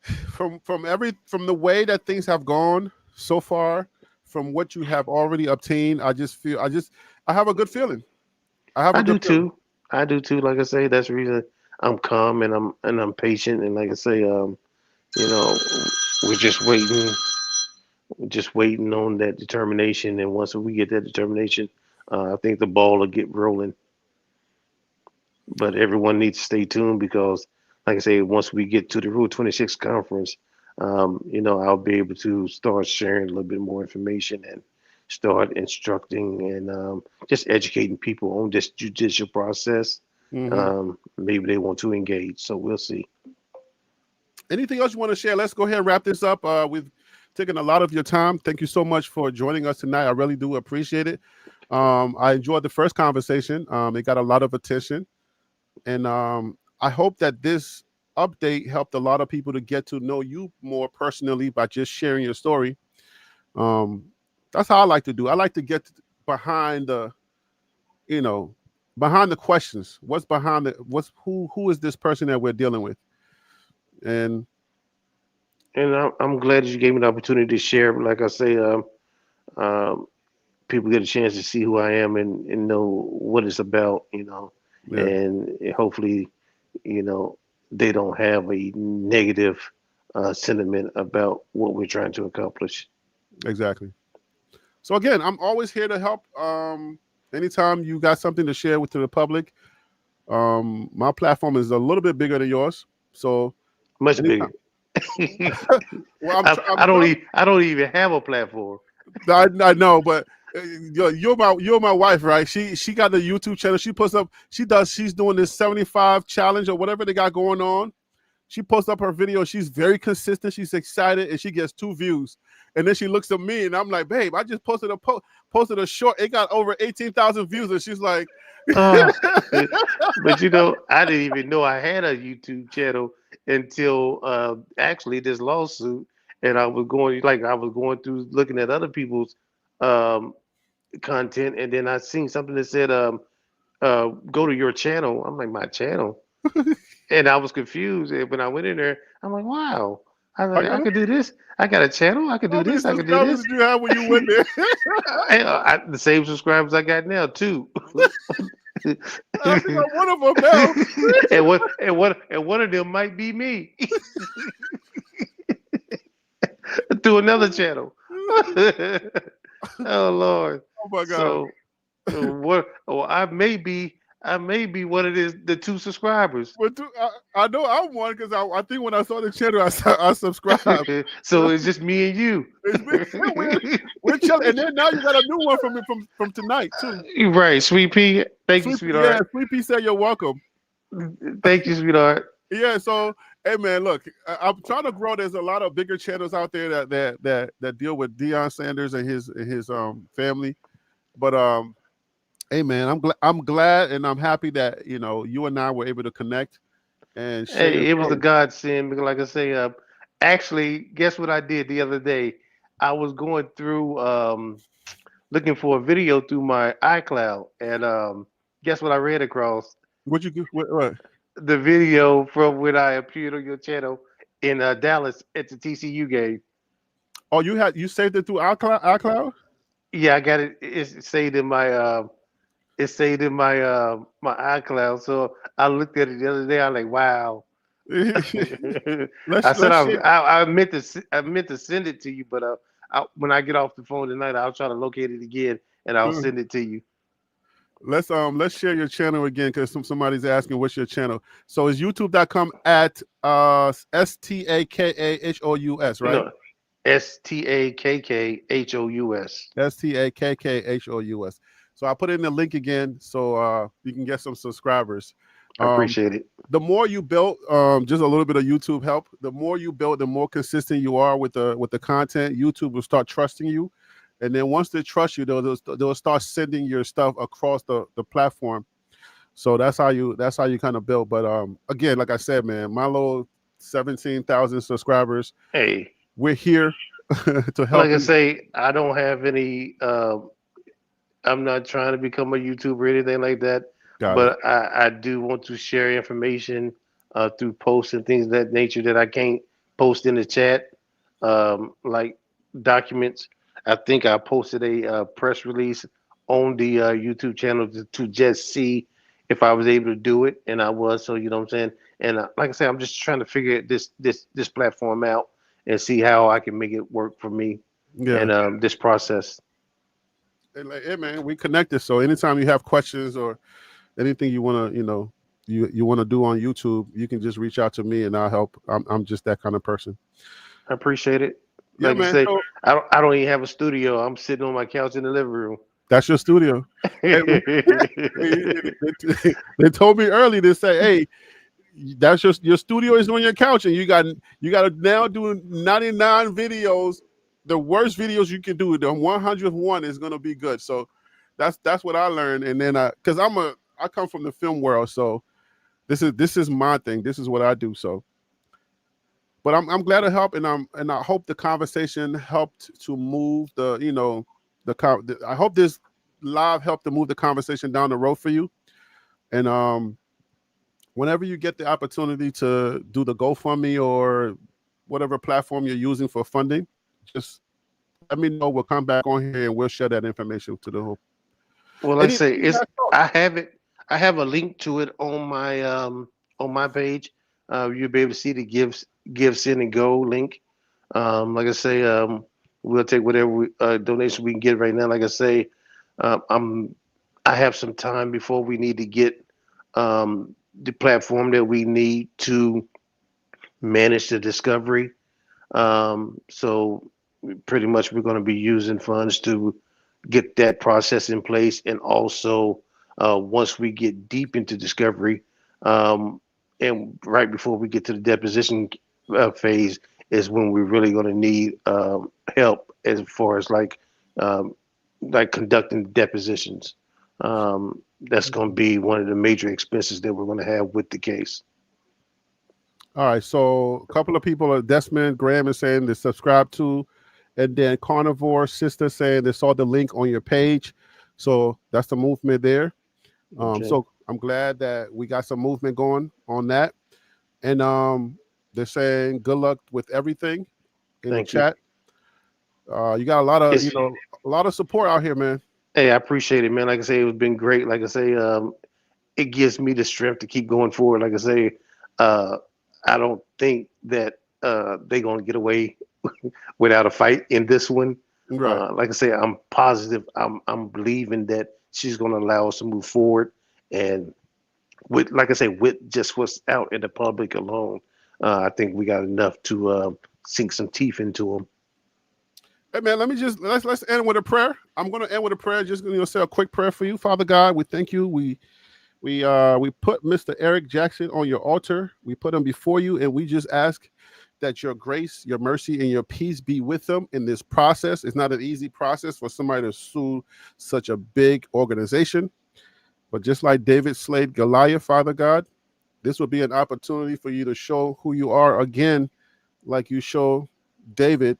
From the way that things have gone so far, from what you have already obtained, I have a good feeling. I do too. I do too. Like I say, that's the reason I'm calm and I'm patient. And like I say, we're just waiting on that determination. And once we get that determination, I think the ball will get rolling. But everyone needs to stay tuned, because, like I say, once we get to the Rule 26 conference, I'll be able to start sharing a little bit more information and start instructing and just educating people on this judicial process. Maybe they want to engage. So we'll see. Anything else you want to share? Let's go ahead and wrap this up. We've taken a lot of your time. Thank you so much for joining us tonight. I really do appreciate it. I enjoyed the first conversation. It got a lot of attention. And I hope that this update helped a lot of people to get to know you more personally by just sharing your story. That's how I like to do. I like to get behind the questions. What's behind who is this person that we're dealing with? And And I'm glad that you gave me the opportunity to share. Like I say, people get a chance to see who I am and know what it's about, Yeah, and hopefully, they don't have a negative sentiment about what we're trying to accomplish. exactly. So again, I'm always here to help. Anytime you got something to share with to the public, my platform is a little bit bigger than yours. So Much anytime, bigger. well, I don't even have a platform. I know, but you're my wife, right? She got the YouTube channel. She puts up. She's doing this 75 challenge or whatever they got going on. She posts up her video. She's very consistent. She's excited, and she gets 2 views. And then she looks at me, and I'm like, "Babe, I just posted a short. It got over 18,000 views." And she's like, Oh, but I didn't even know I had a YouTube channel until actually this lawsuit, and I was going through looking at other people's um, content, and then I seen something that said go to your channel. I'm like, my channel, and I was confused. And when I went in there, I'm like, wow, I could do this. I got a channel. I could "How do many this. I could do subscribers this. did you have when you went there?" The same subscribers I got now too. I think I'm one of them now. and one of them might be me through another channel. Oh Lord. Oh my god! So what? Oh, I may be one of the 2 subscribers. But I know I'm one because I think when I saw the channel, I subscribed. So it's just me and you. It's been, we're chilling, and then now you got a new one from tonight too. You're right, Sweet Pea. Thank you, Yeah, sweetheart. Sweet Pea said you're welcome. Thank you, sweetheart. Yeah, so hey man, look, I'm trying to grow. There's a lot of bigger channels out there that deal with Deshaun Sanders and his family. But hey man, I'm glad and I'm happy that you and I were able to connect and share your Hey, it was a story. godsend because, like I say, actually, guess what I did the other day? I was going through looking for a video through my iCloud, and guess what I ran across? What you what? The video from when I appeared on your channel in Dallas at the TCU game. Oh, you saved it through iCloud? Yeah, I got it. It's saved in my iCloud. So I looked at it the other day. I was like, wow. I said Let's share. I meant to send it to you, but when I get off the phone tonight, I'll try to locate it again and I'll Mm. send it to you. Let's share your channel again because somebody's asking what's your channel. So it's youtube.com at STAKKHOUS, right? No, STAKKHOUS. STAKKHOUS. So I put in the link again so you can get some subscribers. I appreciate it. The more you build, just a little bit of YouTube help. The more you build, the more consistent you are with the content. YouTube will start trusting you, and then once they trust you, they'll start sending your stuff across the platform. So that's how you kind of build. But again, like I said, man, my little 17,000 subscribers. Hey, We're here to help. like I say, I don't have any. I'm not trying to become a YouTuber or anything like that. Got it. But I do want to share information through posts and things of that nature that I can't post in the chat, like documents. I think I posted a press release on the YouTube channel to just see if I was able to do it, and I was. So you know what I'm saying. And like I said, I'm just trying to figure this platform out and see how I can make it work for me Yeah. and this process. And like, hey man, we connected. So anytime you have questions or anything you want to, you want to do on YouTube, you can just reach out to me and I'll help. I'm just that kind of person. I appreciate it. Yeah, Like you man. say, So I don't even have a studio. I'm sitting on my couch in the living room. that's your studio. Hey, they told me early to say, hey, that's your studio is on your couch, and you got to now do 99 videos. The worst videos you can do, the 100th one is gonna be good. So that's what I learned. And then because I come from the film world, so this is my thing. This is what I do. So, but I'm glad to help, and I hope the conversation helped to move I hope this live helped to move the conversation down the road for you. And whenever you get the opportunity to do the GoFundMe or whatever platform you're using for funding, just let me know. We'll come back on here and we'll share that information to the whole. Well, like I say, I have it. I have a link to it on my page. You'll be able to see the give, send, and go link. Like I say, we'll take whatever donation we can get right now. Like I say, I have some time before we need to get the platform that we need to manage the discovery. So pretty much we're going to be using funds to get that process in place, and also once we get deep into discovery, and right before we get to the deposition phase is when we're really going to need help as far as like conducting depositions. That's going to be one of the major expenses that we're going to have with the case. All right, so a couple of people, Desmond Graham is saying they subscribe to, and then Carnivore Sister saying they saw the link on your page. So that's the movement there. Okay. So I'm glad that we got some movement going on that. And they're saying good luck with everything in the chat. You got a lot of support out here, man. Hey, I appreciate it, man. Like I say, it's been great. Like I say, it gives me the strength to keep going forward. Like I say, I don't think that they're gonna get away without a fight in this one. Right. Like I say, I'm positive. I'm believing that she's gonna allow us to move forward. And with, like I say, with just what's out in the public alone, I think we got enough to sink some teeth into them. Hey man, let's end with a prayer. I'm going to end with a prayer. Just going to say a quick prayer for you, Father God. We thank you. We put Mr. Eric Jackson on your altar. We put him before you, and we just ask that your grace, your mercy, and your peace be with them in this process. It's not an easy process for somebody to sue such a big organization, but just like David slayed Goliath, Father God, this will be an opportunity for you to show who you are again, like you show David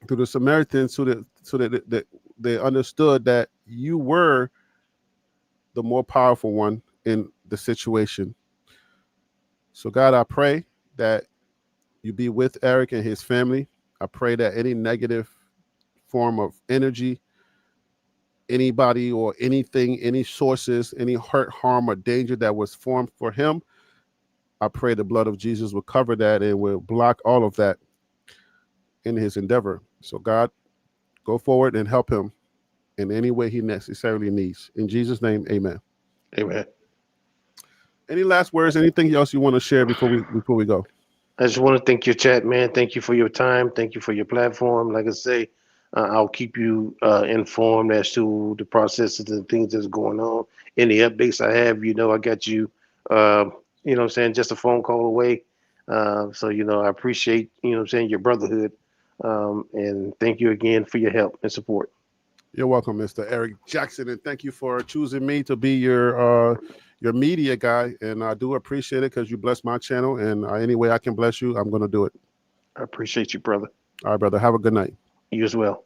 to the Samaritans, so that they understood that you were the more powerful one in the situation. So God, I pray that you be with Eric and his family. I pray that any negative form of energy, anybody or anything, any sources, any hurt, harm, or danger that was formed for him, I pray the blood of Jesus will cover that and will block all of that in his endeavor. So God, go forward and help him in any way he necessarily needs. In Jesus' name, amen. Amen. Any last words, anything else you want to share before we go? I just want to thank your chat, man. Thank you for your time. Thank you for your platform. Like I say, I'll keep you informed as to the processes and things that's going on. Any updates I have, I got you, what I'm saying, just a phone call away. So, I appreciate, your brotherhood. And thank you again for your help and support. You're welcome, Mr. Eric Jackson, and thank you for choosing me to be your media guy. And I do appreciate it because you bless my channel, and any way I can bless you, I'm going to do it. I appreciate you, brother. All right, brother. Have a good night. You as well.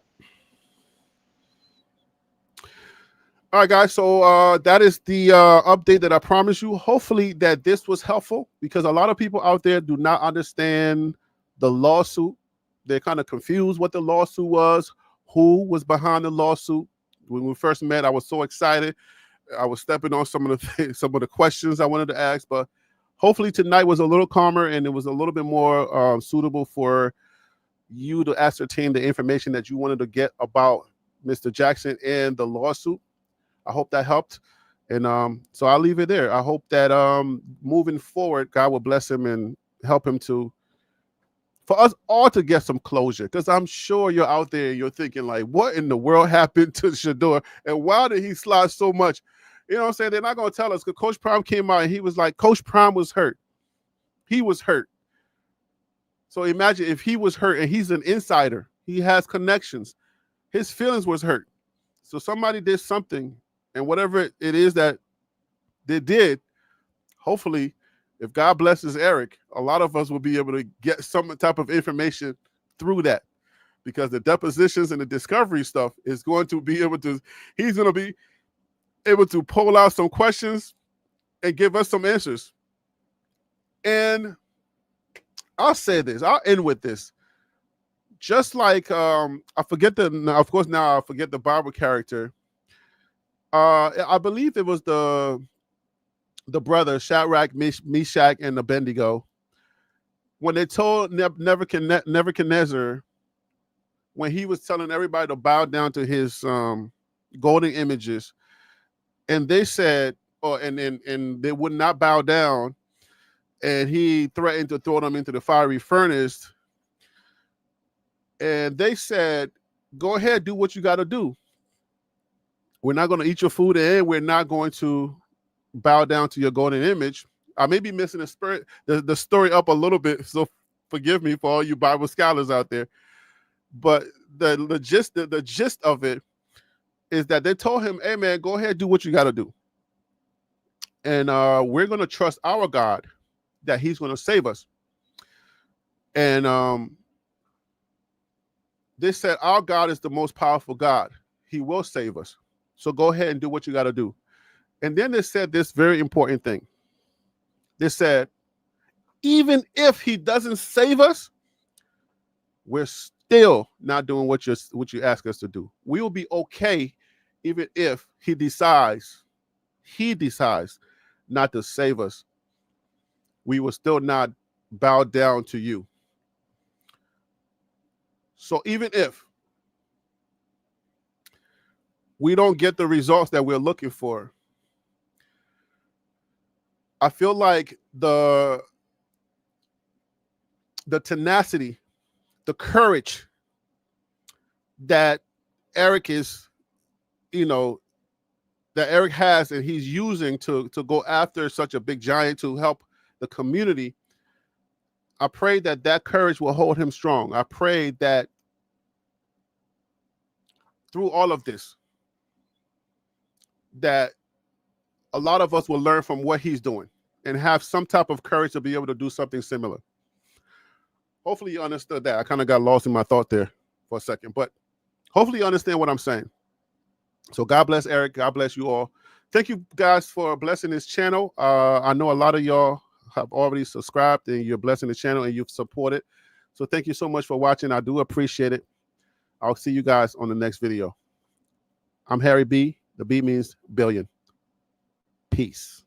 All right, guys. So that is the update that I promised you. Hopefully that this was helpful, because a lot of people out there do not understand the lawsuit. They're kind of confused what the lawsuit was, who was behind the lawsuit. When we first met, I was so excited. I was stepping on some of the questions I wanted to ask, but hopefully tonight was a little calmer and it was a little bit more suitable for you to ascertain the information that you wanted to get about Mr. Jackson and the lawsuit. I hope that helped. And so I'll leave it there. I hope that moving forward, God will bless him and help him for us all to get some closure, because I'm sure you're out there and you're thinking like, what in the world happened to Shedeur, and why did he slide so much? You know what I'm saying? They're not going to tell us, because Coach Prime came out and he was like, Coach Prime was hurt. He was hurt. So imagine if he was hurt, and he's an insider. He has connections. His feelings was hurt. So somebody did something, and whatever it is that they did, hopefully, if God blesses Eric, a lot of us will be able to get some type of information through that, because the depositions and the discovery stuff is going to be able to, he's going to be able to pull out some questions and give us some answers. And I'll say this. I'll end with this. Just like I forget of course now I forget the Bible character. I believe it was the brother Shadrach, Meshach, and Abednego, when they told Nebuchadnezzar, when he was telling everybody to bow down to his golden images, and they said, and they would not bow down, and he threatened to throw them into the fiery furnace. And they said, go ahead, do what you got to do. We're not going to eat your food, and we're not going to bow down to your golden image. I may be missing the story up a little bit, so forgive me for all you Bible scholars out there. But the gist of it is that they told him, hey, man, go ahead, do what you got to do. And we're going to trust our God that he's going to save us. And they said, our God is the most powerful God. He will save us. So go ahead and do what you got to do. And then they said this very important thing. They said, even if he doesn't save us, we're still not doing what you ask us to do. We will be okay even if he decides not to save us. We will still not bow down to you. So even if we don't get the results that we're looking for, I feel like the tenacity, the courage that Eric is, that Eric has and he's using to go after such a big giant to help the community, I pray that courage will hold him strong. I pray that through all of this, that a lot of us will learn from what he's doing and have some type of courage to be able to do something similar. Hopefully you understood that. I kind of got lost in my thought there for a second, but hopefully you understand what I'm saying. So God bless Eric. God bless you all. Thank you guys for blessing this channel. I know a lot of y'all have already subscribed and you're blessing the channel and you've supported. So thank you so much for watching. I do appreciate it. I'll see you guys on the next video. I'm Harry B. The B means billion. Peace.